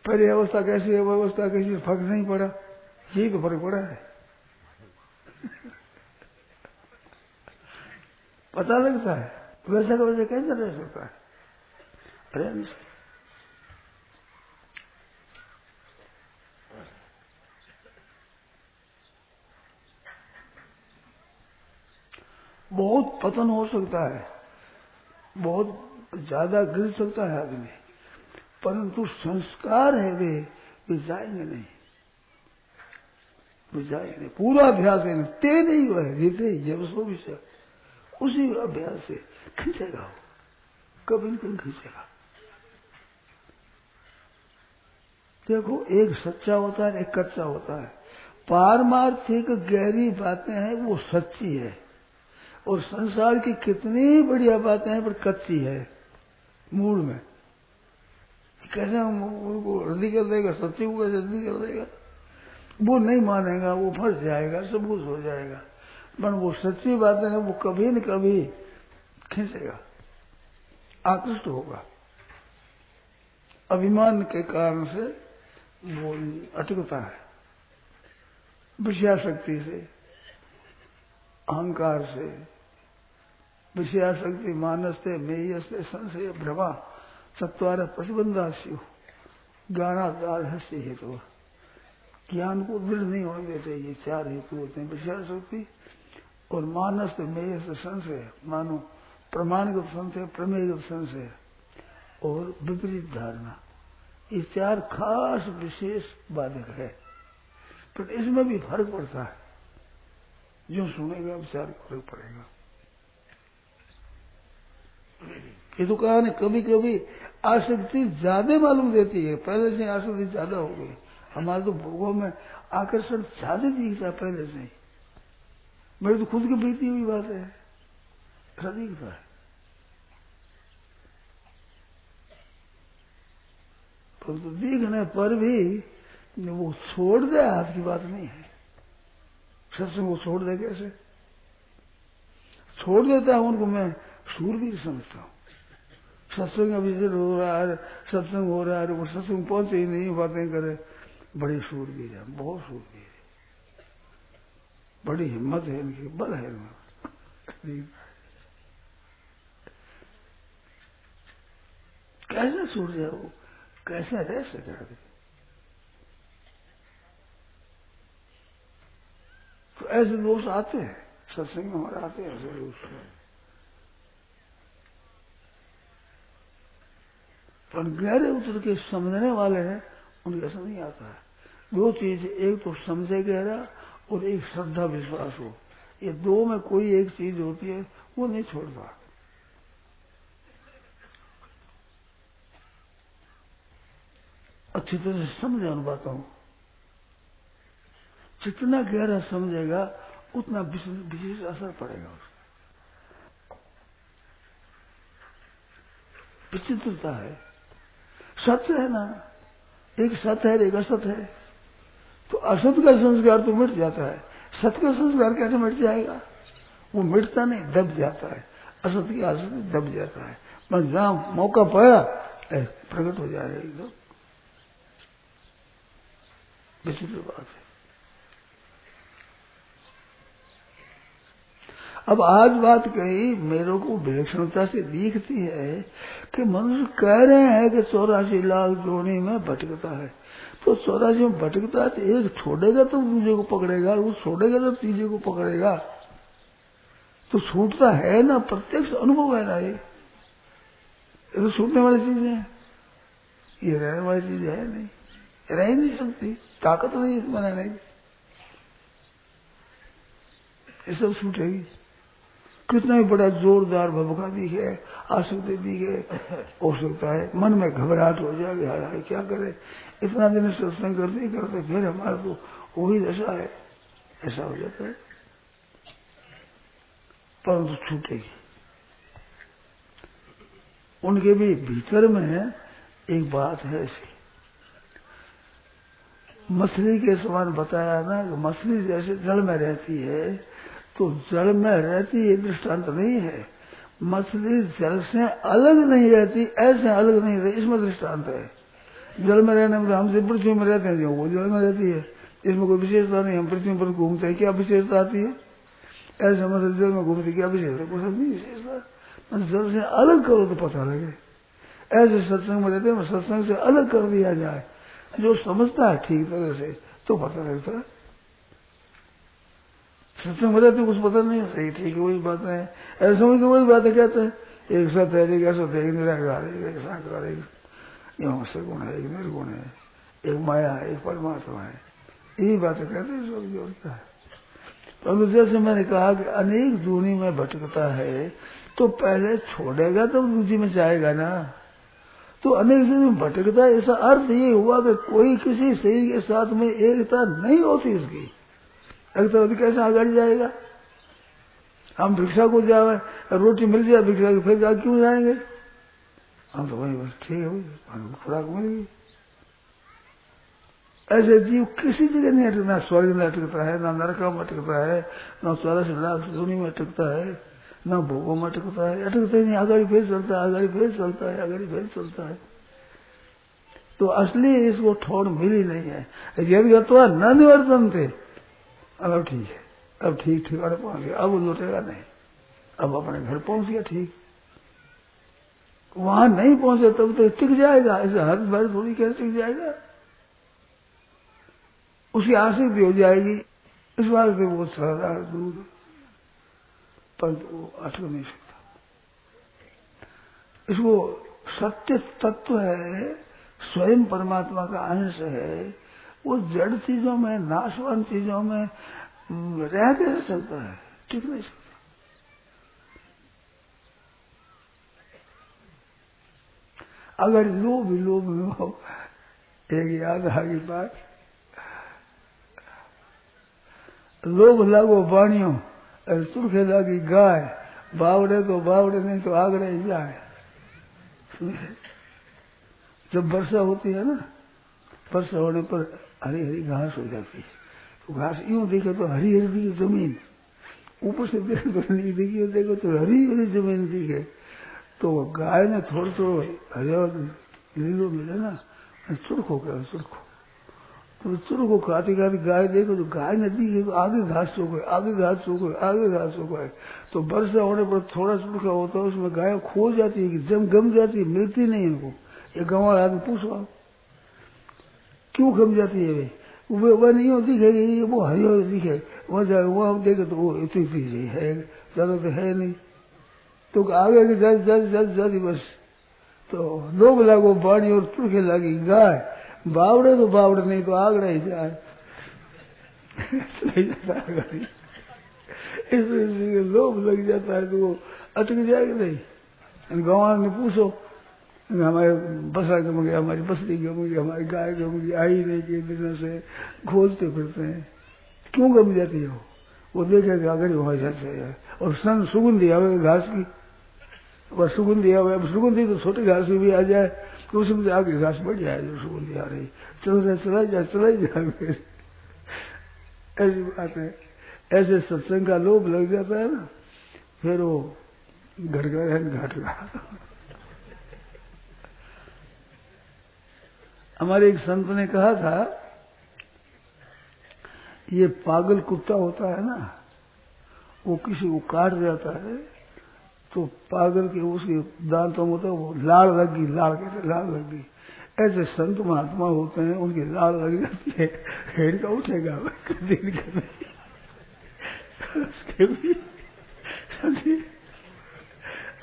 Speaker 1: पहली अवस्था कैसी है, व्यवस्था कैसी है, फर्क नहीं पड़ा, यही तो फर्क पड़ा है। पता लगता है वैसा का वैसा कैसे रह सकता है? अरे नहीं, बहुत पतन हो सकता है, बहुत ज्यादा गिर सकता है आदमी, परंतु संस्कार है वे जाएंगे नहीं, वे जाएंगे नहीं। पूरा अभ्यास है, ते नहीं हुआ है, रीते जब सो भी से उसी अभ्यास से खींचेगा, वो कभी नहीं खींचेगा। देखो, एक सच्चा होता है, एक कच्चा होता है। पारमार्थिक गहरी बातें हैं वो सच्ची है, और संसार की कितनी बढ़िया बातें हैं पर कच्ची है मूल में। कैसे हम उनको हृदय कर देगा, सच्ची को कैसे हृदय कर देगा? वो नहीं मानेगा, वो फंस जाएगा, सब कुछ हो जाएगा। पर वो सच्ची बातें हैं वो कभी न कभी खींचेगा, आकृष्ट होगा। अभिमान के कारण से वो अटकता है, विषयाशक्ति से, अहंकार से, विषयाशक्ति मानस से, मेय से, संशय भ्रमा चत्वार प्रतिबंधास्यु ज्ञानादार है हेतु। ज्ञान को दृढ़ नहीं होने देते ये चार हेतु होते हैं, विषयाशक्ति और मानस से, मेय से, संशय मानो प्रमाणगत संशय, प्रमेयगत संशय और विपरीत धारणा। ये चार खास विशेष बाधक है, पर इसमें भी फर्क पड़ता है। जो सुनेगा विचार फर्क पड़ेगा। ये तो कहा है, कभी कभी आसक्ति ज्यादा मालूम देती है, पहले से आसक्ति ज्यादा हो गई। हमारे तो भोगों में आकर्षण ज्यादा दिखता है पहले से ही। मेरी तो खुद की बीती हुई बात है, ऐसा दिखता है। पर तो दिखने पर भी वो छोड़ दे हाथ की बात नहीं है। सत्संग को छोड़ दे, कैसे छोड़ देता है उनको मैं शूरवीर समझता हूँ। सत्संग अभिषेक हो रहा है, सत्संग हो रहा है, वो सत्संग पहुंचे ही नहीं, बातें करे, बड़े शूरवीर है, बहुत शूरवीर है, बड़ी हिम्मत है इनकी, बल है इनमें। कैसे छूट जाए वो, कैसे रह सके? तो ऐसे दोष आते हैं सत्संग में, हमारे आते हैं ऐसे दोष। पर गहरे उतर के समझने वाले हैं उनके ऐसा नहीं आता है। दो चीज, एक तो समझे गहरा और एक श्रद्धा विश्वास हो, ये दो में कोई एक चीज होती है वो नहीं छोड़ता। अच्छी तरह से समझे उन बातों को, जितना गहरा समझेगा उतना विशेष असर पड़ेगा उसका। विचित्रता है, सत्य है ना, एक सत्य है एक असत है, तो असत का संस्कार तो मिट जाता है, सत्य का संस्कार कैसे मिट जाएगा? वो मिटता नहीं, दब जाता है। असत की असत दब जाता है, बस जहां मौका पाया प्रकट हो जाएगा एकदम। विचित्र बात है। अब आज बात कही मेरे को विलक्षणता से दिखती है कि मनुष्य कह रहे हैं कि 84 लाख जोनी में भटकता है, तो 84 में भटकता है तो एक छोड़ेगा तो दूसरे को पकड़ेगा, वो छोड़ेगा तो तीसरे को पकड़ेगा, तो छूटता है ना, प्रत्यक्ष अनुभव है ना। ये तो छूटने वाली चीज है, ये रहने वाली चीज है नहीं, रह ही नहीं सकती, ताकत नहीं इसमें रहने की, ये सब छूटेगी। कितना ही बड़ा जोरदार भभका दिखे, आसक्ति दिखे, हो सकता है मन में घबराहट हो जाएगी, हाय क्या करे, इतना दिन सत्संग करते फिर हमारा तो वही दशा है, ऐसा हो जाता है, परंतु छूटेगी। उनके भी भीतर में एक बात है ऐसी, मछली के समान बताया ना कि मछली जैसे जल में रहती है, तो जल में रहती ये दृष्टांत नहीं है, मछली जल से अलग नहीं रहती, ऐसे अलग नहीं रहती, इसमें दृष्टांत है। जल में रहने में हमसे पृथ्वी में रहते हैं, वो जल में रहती है, इसमें कोई विशेषता नहीं, हम पृथ्वी पर घूमते हैं, क्या विशेषता आती है, ऐसे मछली जल में घूमती, क्या विशेषता, कुछ नहीं विशेषता, जल से अलग करो तो पता लगे। ऐसे सत्संग में रहते हैं, सत्संग से अलग कर दिया जाए, जो समझता है ठीक तरह से तो पता लगता है। सत्संग में रहते कुछ पता नहीं, सही ठीक है, वही बात है, ऐसा समझ वही बातें कहते हैं, एक सत्य है, एक असत्य है, एक निराकार है, एक साकार है, एक सगुण है, एक निर्गुण है, एक माया है, एक परमात्मा है, यही बातें कहते हैं सब जो क्या है। परंतु जैसे मैंने कहा कि अनेक दूनी में भटकता है, तो पहले छोड़ेगा तब दूसरी में जाएगा ना, तो अनेक दूनी में भटकता है, ऐसा अर्थ ये हुआ कि कोई किसी शरीर के साथ में एकता नहीं होती, इसकी एकता होती कैसे आगे जाएगा। हम भिक्षा को जाए, रोटी मिल जाए भिक्षा की, फिर क्यों जाएंगे, हम तो वही बस ठीक है, वही खुराक मिल गई। ऐसे जीव किसी जगह नहीं अटकता, ना स्वर्ग में अटकता है, ना नरक में अटकता है, ना 84 लाख दूनी में अटकता है, ना भोगों में अटकता है, अटकता ही नहीं, आगे फिर चलता है, आगे फिर चलता है, आगे फिर चलता है। तो असली इसको ठोड़ मिली नहीं है, यदि अथवा न निवर्तन थे, अब ठीक है, अब ठीक ठिकाने पहुंच गया, अब वो लौटेगा नहीं, अब अपने घर पहुंच गया ठीक, वहां नहीं पहुंचे तब तक टिक जाएगा, ऐसे हर बार थोड़ी कैसे टिक जाएगा, उसकी आसक्ति हो जाएगी, इस बात से वो सारा दूर, पर वो अटक नहीं सकता। इसको सत्य तत्व है, स्वयं परमात्मा का अंश है, वो जड़ चीजों में, नाशवान चीजों में रह कैसे सकता है, टिक नहीं सकता। अगर लोभ एक याद आ गई बात, लोभ लागो बाणियों, सुरखे लागी गाय, बावड़े तो बावड़े नहीं तो आगड़े ही जाए। जब वर्षा होती है ना, वर्षा होने पर हरी हरी घास हो जाती है, तो घास यूं देखे तो हरी हरी दिखे जमीन, ऊपर से देखे तो नहीं दिखी, देखो तो हरी हरी जमीन दिखे, तो गाय ने थोड़ा तो हरिया लीलो मिले ना, सुर्ख हो गया, सुर्ख, तो चुर को खाती खाती गाय देखो तो गाय नदी है, तो आगे घास सो गए, आगे घास सो गए, आगे घास सो गए, तो वर्षा होने पर थोड़ा सूखा होता है, उसमें गाय खो जाती है, जम गम जाती है, मिलती नहीं इनको। ये गाँव आदमी पूछो आप क्यों गम जाती है, वे वह नहीं हो दिखेगी, वो हरी हरी दिखे, वह जाए वहां देखे तो वो इतनी चीज है, ज्यादा तो है नहीं, तो आगे की जाती बस। तो लोग लागो बाणी और चुरखे लगी गाय, बावड़े तो बावड़े नहीं तो आगड़े ही जाए, इसलिए लोभ लग जाता है तो वो अटक जाएगा नहीं। गाँव ने पूछो हमारे बसा गम गया, हमारी बस्ती गम गई, हमारी गाय गम गई, आई नहीं के दिन से खोजते फिरते हैं, क्यों गम जाती है वो देखेगा अगर वहां जाते है। और सन सुगंधी आवे घास की, वह सुगंधी आवे, अब सुगंधी तो छोटी घास भी आ जाए तो उसमें आगे घास बढ़ जाए, जो सुगंधी आ रही चला जाए फिर, ऐसी बात है। ऐसे सत्संग का लोभ लग जाता है ना, फिर वो घट गया। हमारे एक संत ने कहा था ये पागल कुत्ता होता है ना, वो किसी को काट जाता है तो पागल के उसके दांतों में तो वो लाल लगी, लाल कहते लाल लगी। ऐसे संत महात्मा होते हैं, उनकी लाल लग जाती है, हेड़ का उठेगा दिन के उसके भी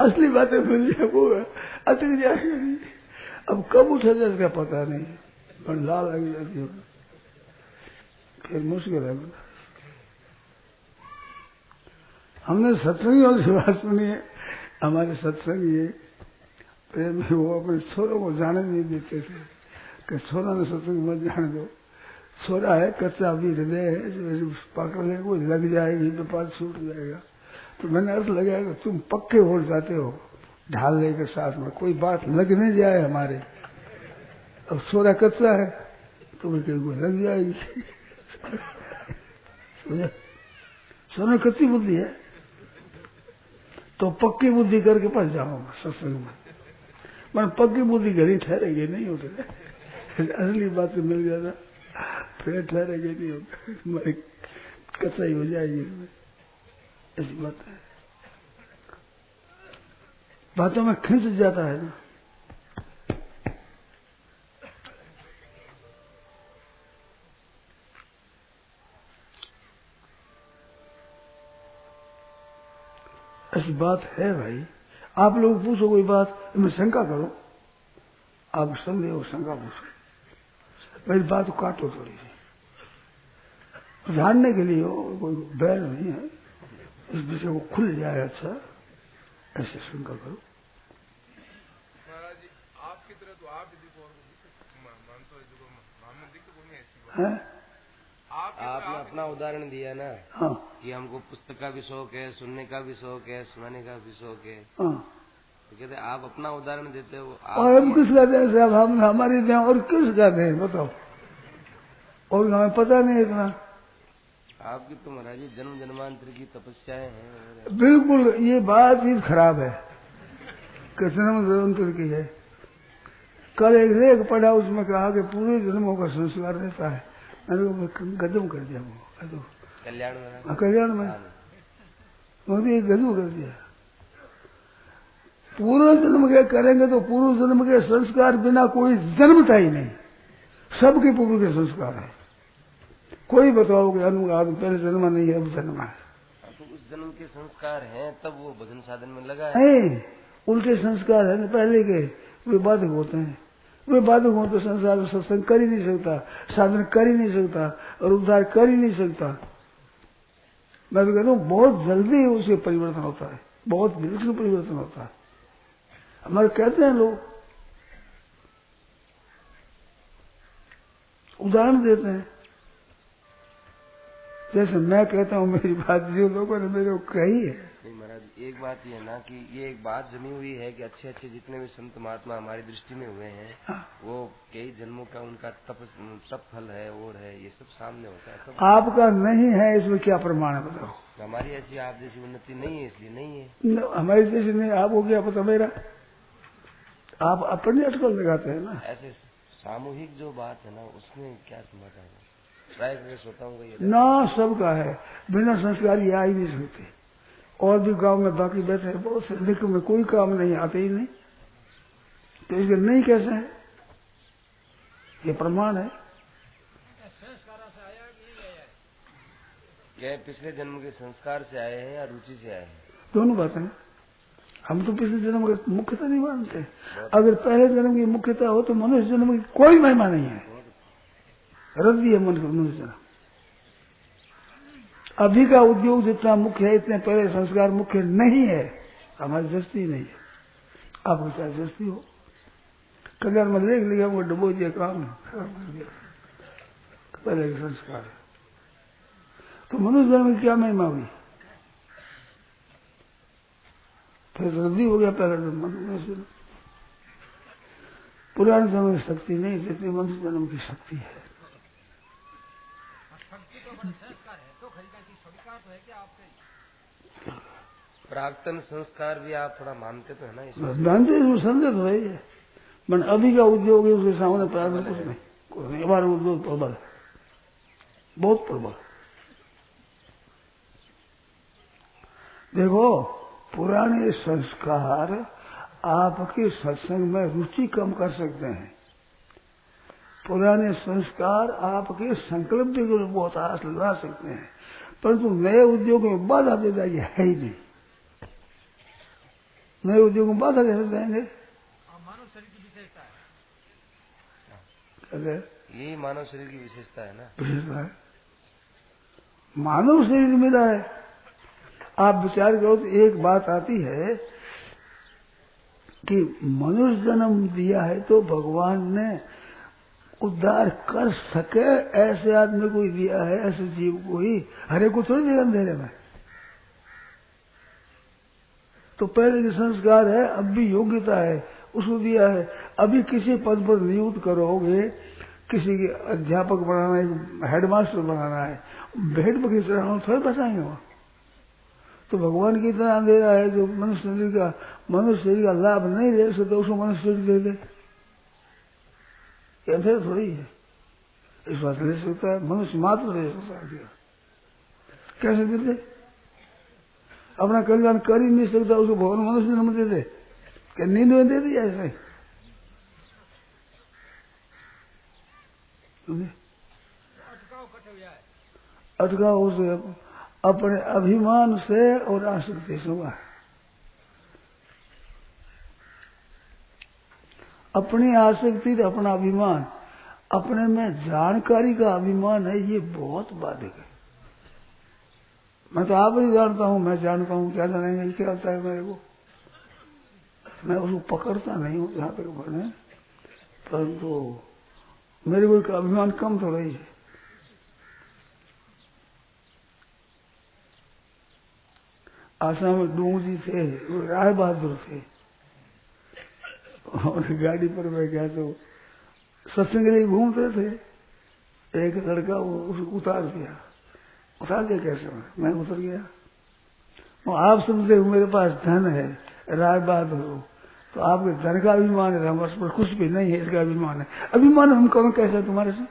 Speaker 1: असली बातें मिल जाए वो अटक जाएगा नहीं। अब कब उठेगा इसका पता नहीं, और लाल लग जाती है फिर मुश्किल है। हमने सत्संगियों से बात सुनी है, हमारे सत्संग ये प्रेम में वो अपने छोरों को जाने नहीं देते थे कि छोरा ने सत्संग मत जाने दो, छोरा है कच्चा भी हृदय है, जो पकड़ ले कोई लग जाएगी व्यापार छूट जाएगा। तो मैंने अर्थ लगाया कि तुम पक्के हो जाते हो ढालने के साथ में, कोई बात लग नहीं जाए हमारे। अब छोरा कच्चा है तो मैं कहीं कोई लग जाएगी सोने कच्ची बुद्धि है तो पक्की बुद्धि करके पास जाऊंगा सत्संग में। मैं पक्की बुद्धि घड़ी ठहरेगी नहीं होते, असली बात से मिल जाता फिर ठहरेगी नहीं होता, कच्चाई हो जाएगी। ऐसी बात है, बातों में खिंच जाता है ना। ऐसी बात है भाई। आप लोग पूछो कोई बात, मैं शंका करो, आप संदेह हो शंका पूछो, मेरी बात को काटो थोड़ी सी, जानने के लिए हो, कोई बैर नहीं है, इस विषय को खुल जाए। अच्छा ऐसे शंका करो।
Speaker 3: महाराज जी आपकी तरह तो आप मानते
Speaker 1: हो,
Speaker 2: आपने अपना उदाहरण दिया ना।
Speaker 1: हाँ।
Speaker 2: कि हमको पुस्तक का भी शौक है, सुनने का भी शौक है, सुनाने का भी शौक है।
Speaker 1: हाँ।
Speaker 2: तो कहते आप अपना उदाहरण देते हो।
Speaker 1: और हम किसका दें साहब, हम हमारी दें और किसका दें बताओ, और हमें पता नहीं इतना।
Speaker 2: आपकी तो महाराज जी जन्म जन्मांतर की तपस्याएं हैं।
Speaker 1: बिल्कुल ये बात ही खराब है कि जन्म जन्मांतर की है। कल एक लेख पढ़ा, उसमें कहा कि पूरे जन्मों का संस्कार रहता है। मैंने गजब कर दिया, वो
Speaker 2: कल्याण में,
Speaker 1: कल्याण में मोदी गजब कर दिया। पूर्व जन्म के करेंगे तो पूर्व जन्म के संस्कार बिना कोई जन्मता ही नहीं, सबके पूर्व के संस्कार है। कोई बताओ कि अनुवाद पहले जन्मा नहीं है अब जन्मा है,
Speaker 2: तो उस जन्म के संस्कार हैं तब वो भजन साधन में लगा है।
Speaker 1: उल्टे संस्कार है ना पहले के, वे बाधक होते हैं। वे बाधक हो तो संसार में सत्संग कर ही नहीं सकता, साधन कर ही नहीं सकता और उद्धार कर ही नहीं सकता। मैं तो कहता हूँ बहुत जल्दी उसके परिवर्तन होता है, बहुत विलक्षण परिवर्तन होता है। हमारे कहते हैं लोग, उदाहरण देते हैं। जैसे मैं कहता हूँ मेरी बात जो लोगों ने मेरे को कही है।
Speaker 2: नहीं महाराज, एक बात ये ना कि ये एक बात जमी हुई है कि अच्छे अच्छे जितने भी संत महात्मा हमारी दृष्टि में हुए हैं, वो कई जन्मों का उनका तप फल है और है, ये सब सामने होता है। तो
Speaker 1: आपका नहीं है, इसमें क्या प्रमाण है बताओ?
Speaker 2: हमारी ऐसी आप जैसी उन्नति नहीं है, इसलिए नहीं है।
Speaker 1: हमारी जैसी नहीं, आपको क्या पता मेरा? आप अपनी अटकल लगाते हैं ना।
Speaker 2: ऐसे सामूहिक जो बात है ना, उसमें क्या समाचार है? ट्राई करके सोता हूँ
Speaker 1: ना, सबका है, बिना संस्कार ये आ ही नहीं सकते। और भी गांव में बाकी बैठे हैं बहुत से, लेकिन में कोई काम नहीं आते ही नहीं, तो इसके नहीं कैसे है? ये प्रमाण है।
Speaker 2: क्या पिछले जन्म के संस्कार से आए हैं या रुचि से आए हैं?
Speaker 1: दोनों बातें हैं। हम तो पिछले जन्म की मुख्यता नहीं मानते। अगर पहले जन्म की मुख्यता हो तो मनुष्य जन्म की कोई महिमा नहीं है, रद्दी है मनुष्य जन्म। अभी का उद्योग जितना मुख्य है, इतने पहले संस्कार मुख्य नहीं है। हमारी जस्ती नहीं है, आपको चाहे जस्ती हो। कल्याण में देख लिया वो डबो दिया काम पहले के संस्कार है, तो मनुष्य जन्म की क्या महिमा हुई? फिर रद्दी हो गया पहला जन्म मनुष्य। पुराने जन्म की शक्ति नहीं जितनी मनुष्य जन्म की शक्ति है।
Speaker 2: प्राक्तन संस्कार भी आप थोड़ा मानते तो है ना? इसमें
Speaker 1: मानते, इसमें संदेह तो है। मन अभी का उद्योग है, उसके सामने प्राक्तन कुछ नहीं, हमारा उद्योग प्रबल है, बहुत प्रबल। देखो पुराने संस्कार आपके सत्संग में रुचि कम कर सकते हैं। पुराने संस्कार आपके संकल्प के बहुत आस लगा सकते हैं, परंतु नए उद्योग में बाधा दे जाएगी है ही नहीं। नए उद्योग में बाधा कैसे जाएंगे?
Speaker 3: मानव शरीर की विशेषता है।
Speaker 2: यही मानव शरीर की विशेषता है ना।
Speaker 1: विशेषता है, मानव शरीर मिला है। आप विचार करो तो एक बात आती है कि मनुष्य जन्म दिया है तो भगवान ने उद्धार कर सके ऐसे आदमी को ही दिया है, ऐसे जीव को ही। हरे को थोड़ी देगा अंधेरे में। तो पहले जो संस्कार है, अब भी योग्यता है, उसको दिया है। अभी किसी पद पर नियुक्त करोगे, किसी के अध्यापक बनाना है, हेडमास्टर बनाना है, भेड़ बकरी चढ़ाना थोड़े बचाएंगे वहां। तो भगवान की इतना अंधेरा है जो मनुष्य शरीर का लाभ नहीं ले सकता, उसको मनुष्य शरीर दे दे, ये अंधेरा थोड़ी है। इस बात ले सकता है, मनुष्य मात्र ले सकता है। कैसे दे दे? अपना कल्याण कर ही नहीं सकता, उसको भगवान मनुष्य जन्म दे दे, क्या नींद में दे दिया ऐसे? अटकाव उसे अपने अभिमान से और आसक्ति से हुआ। अपनी आसक्ति, अपना अभिमान, अपने में जानकारी का अभिमान है, ये बहुत बाधक है। मैं तो आप ही जानता हूं, मैं जानता हूं, क्या जानेंगे क्या होता है मेरे को? मैं उसको पकड़ता नहीं हूं जहां तक बने, परंतु मेरे को अभिमान कम थोड़ा ही है। आसाम में डूंग जी थे, वो राय बहादुर थे, और गाड़ी पर मैं गया तो सत्संग के लिए घूमते थे। एक लड़का वो उसको उतार दिया कैसे? मैं उतर गया। वो आप समझते हो मेरे पास धन है, राय बहादुर हो, तो आपके धन का अभिमान है, हमारे पास कुछ भी नहीं है, इसका अभिमान है। अभिमान हम कौन कैसे तुम्हारे से?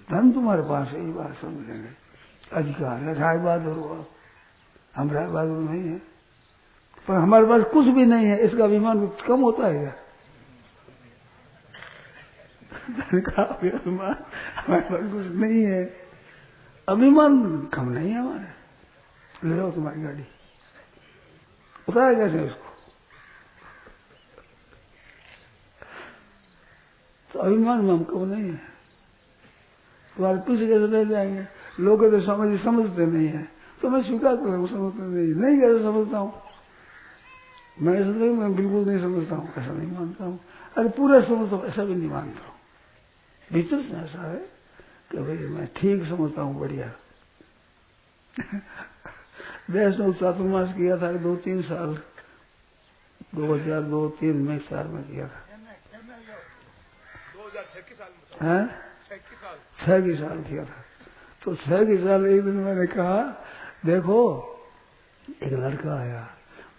Speaker 1: धन तुम्हारे पास है, ये बात समझ लेंगे। अधिकार है, राय बहादुर हो, हम राय बहादुर नहीं है, पर हमारे पास कुछ भी नहीं है, इसका अभिमान कम होता है क्या? धन का अभिमान, हमारे पास कुछ नहीं है, अभिमान कम नहीं है हमारे। ले जाओ तुम्हारी गाड़ी, उतारा कैसे उसको? तो अभिमान में हम कम नहीं है, तुम्हारे पीछे कैसे रह जाएंगे? लोग तो समझते नहीं है, तो मैं स्वीकार कर रहा समझते नहीं कैसे समझता हूँ मैं? ऐसा नहीं, मैं बिल्कुल नहीं समझता हूँ, ऐसा नहीं मानता हूँ। अरे पूरा समझता हूँ, ऐसा भी नहीं मानता हूँ। भीतर से ऐसा है कि भाई मैं ठीक समझता हूँ, बढ़िया। वैष्णव चातुर्मास किया था 2-3 साल, 2002-3 में साल में किया था।
Speaker 3: 2006 की साल
Speaker 1: में 6 की साल किया था। तो 6 की साल एक दिन मैंने कहा, देखो एक लड़का आया,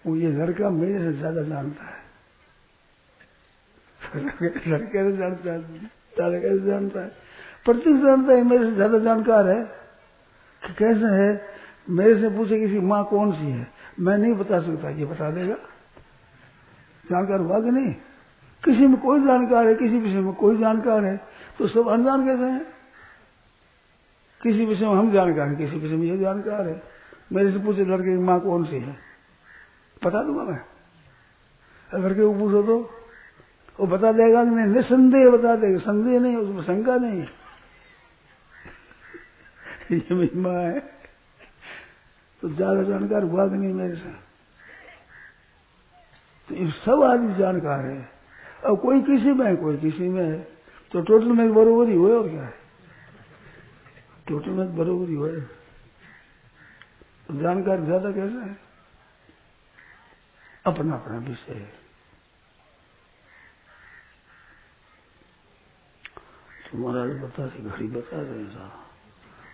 Speaker 1: वो ये लड़का मेरे से ज्यादा जानता है। लड़के से जानता है, प्रत्येक जानता है, मेरे से ज्यादा जानकार है। कि कैसे है? मेरे से पूछे किसी माँ कौन सी है, मैं नहीं बता सकता, ये बता देगा। जानकार हुआ कि नहीं? किसी में कोई जानकार है, किसी विषय में कोई जानकार है, तो सब अनजान कैसे हैं? किसी विषय में हम जानकार हैं, किसी विषय में ये जानकार है। मेरे से पूछे लड़के की माँ कौन सी है, बता दूंगा मैं। लड़के को पूछो तो वो बता देगा कि नहीं, निसंदेह बता देगा, संदेह नहीं, उसमें शंका नहीं। ये मेरी माँ है, तो ज्यादा जानकार हुआ कि नहीं मेरे से? तो ये सब आदमी जानकार है। अब कोई किसी में है, कोई किसी में है, तो टोटल में बरोबर ही हुए, और क्या है? टोटल में बरोबर ही हुए, तो जानकार ज्यादा कैसे है? अपना अपना विषय है। तो महाराज बता दी, घड़ी बता रहे साहब,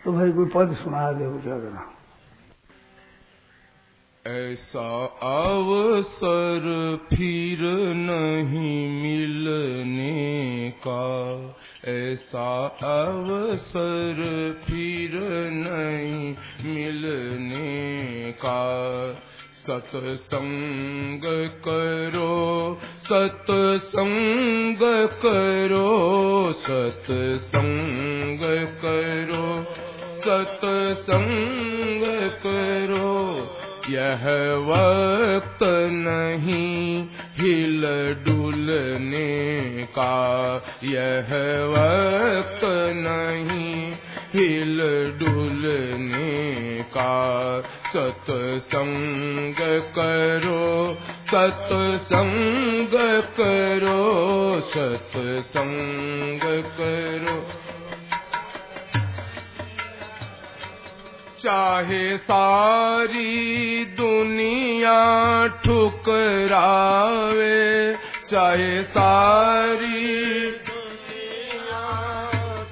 Speaker 1: तो भाई कोई पद सुना दे, वो क्या करा?
Speaker 4: ऐसा अवसर फिर नहीं मिलने का, ऐसा अवसर फिर नहीं मिलने का। सत्संग करो, सत्संग करो, सत्संग करो, सत्संग करो। यह वक्त नहीं हिल डुलने का, यह वक्त नहीं हिल डुलने का। सत्संग करो, सत्संग करो, सत्संग करो। चाहे सारी दुनिया ठुकरावे, चाहे सारी दुनिया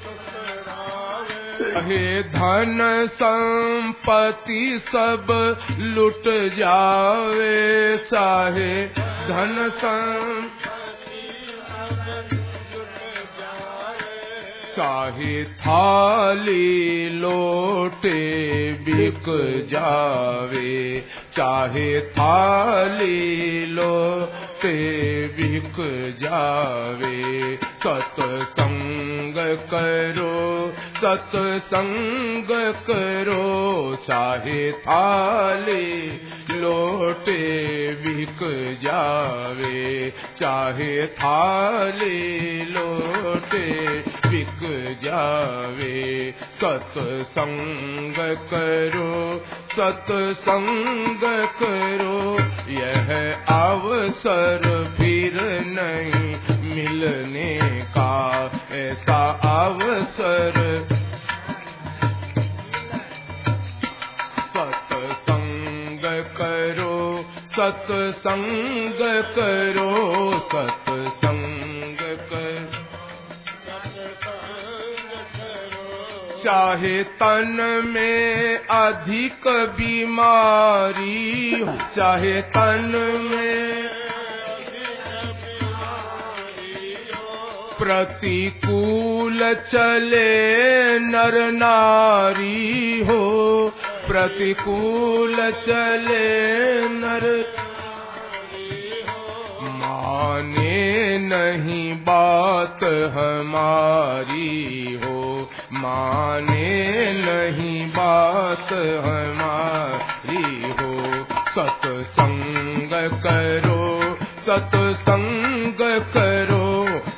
Speaker 4: ठुकरावे, चाहे धन संपत्ति सब लुट जावे, चाहे धन संपत्ति चाहे थाली लोटे बिक जावे, चाहे थाली लोटे बिक जावे। सत्संग करो, सत्संग करो, चाहे थाली लोटे बिक जावे, चाहे थाली लोटे बिक जावे। सत्संग करो, सत्संग करो, यह अवसर फिर नहीं मिलने का। ऐसा अवसर सत्संग करो, सत्संग करो, सत्संग करो। चाहे तन में अधिक बीमारी हो, चाहे तन में प्रतिकूल चले नर नारी हो, प्रतिकूल चले नर माने नहीं बात हमारी हो, माने नहीं बात हमारी हो। सत्संग करो, सत्संग करो,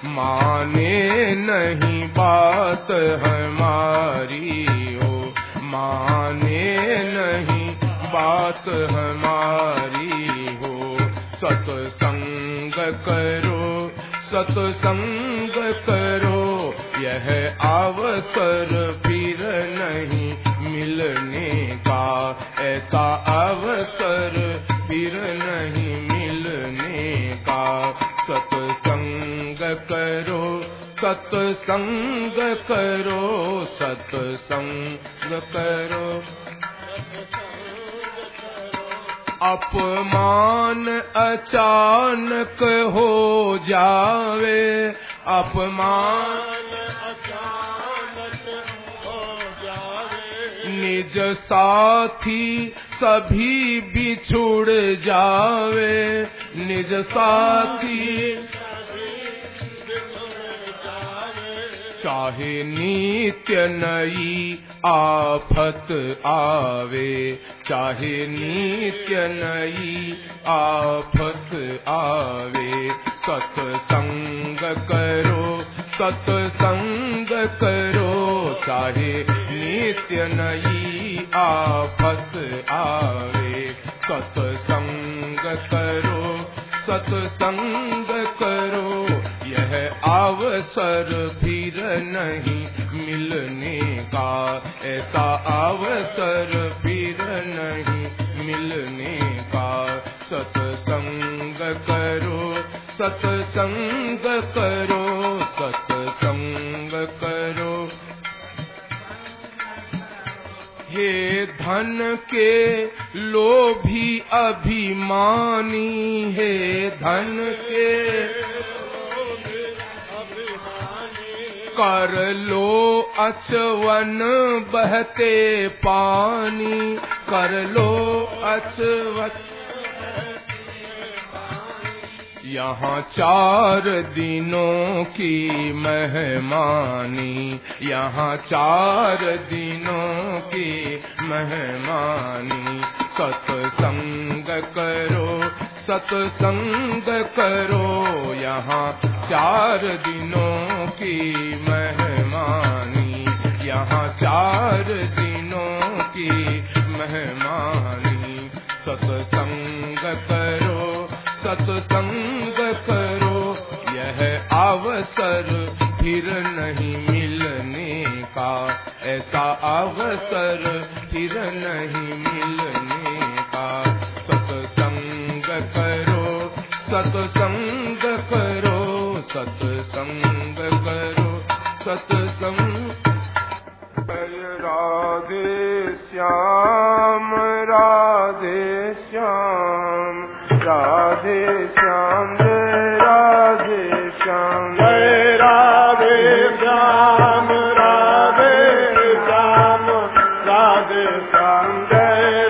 Speaker 4: माने नहीं बात हमारी हो, माने नहीं बात हमारी हो। सत्संग करो, सत्संग करो, यह अवसर फिर नहीं मिलने का। ऐसा अवसर फिर नहीं मिलने का। सत्संग करो, सत्संग करो, सत्संग करो। अपमान अचानक हो जावे, अपमान अचानक हो जावे। निज साथी सभी बिछुड़ जावे, निज साथी चाहे नित्य नई आफत आवे, चाहे नित्य नई आफत आवे। सत्संग करो, सत्संग करो, चाहे नित्य नई आफत आवे। सत्संग करो, सत्संग करो, यह अवसर फिर नहीं मिलने का। ऐसा अवसर फिर नहीं मिलने का। सत्संग करो, सत्संग करो, सत्संग करो। हे धन के लोभी अभिमानी, हे धन के कर लो अचवन बहते पानी, कर लो अचवन। यहाँ 4 दिनों की मेहमानी, यहाँ 4 दिनों की मेहमानी। सत्संग करो, सत्संग करो, यहाँ 4 दिनों की मेहमानी, यहाँ 4 दिनों की मेहमानी। सत्संग करो, सत्संग करो, यह अवसर फिर नहीं मिलने का, ऐसा अवसर फिर नहीं मिलने का। सत्संग करो, सत्संग करो, सत्संग करो, सत्संग।
Speaker 3: राधे श्याम, राधे श्याम, राधे श्याम, जय राधे श्याम, जय राधे श्याम, राधे श्याम, राधे श्याम, जय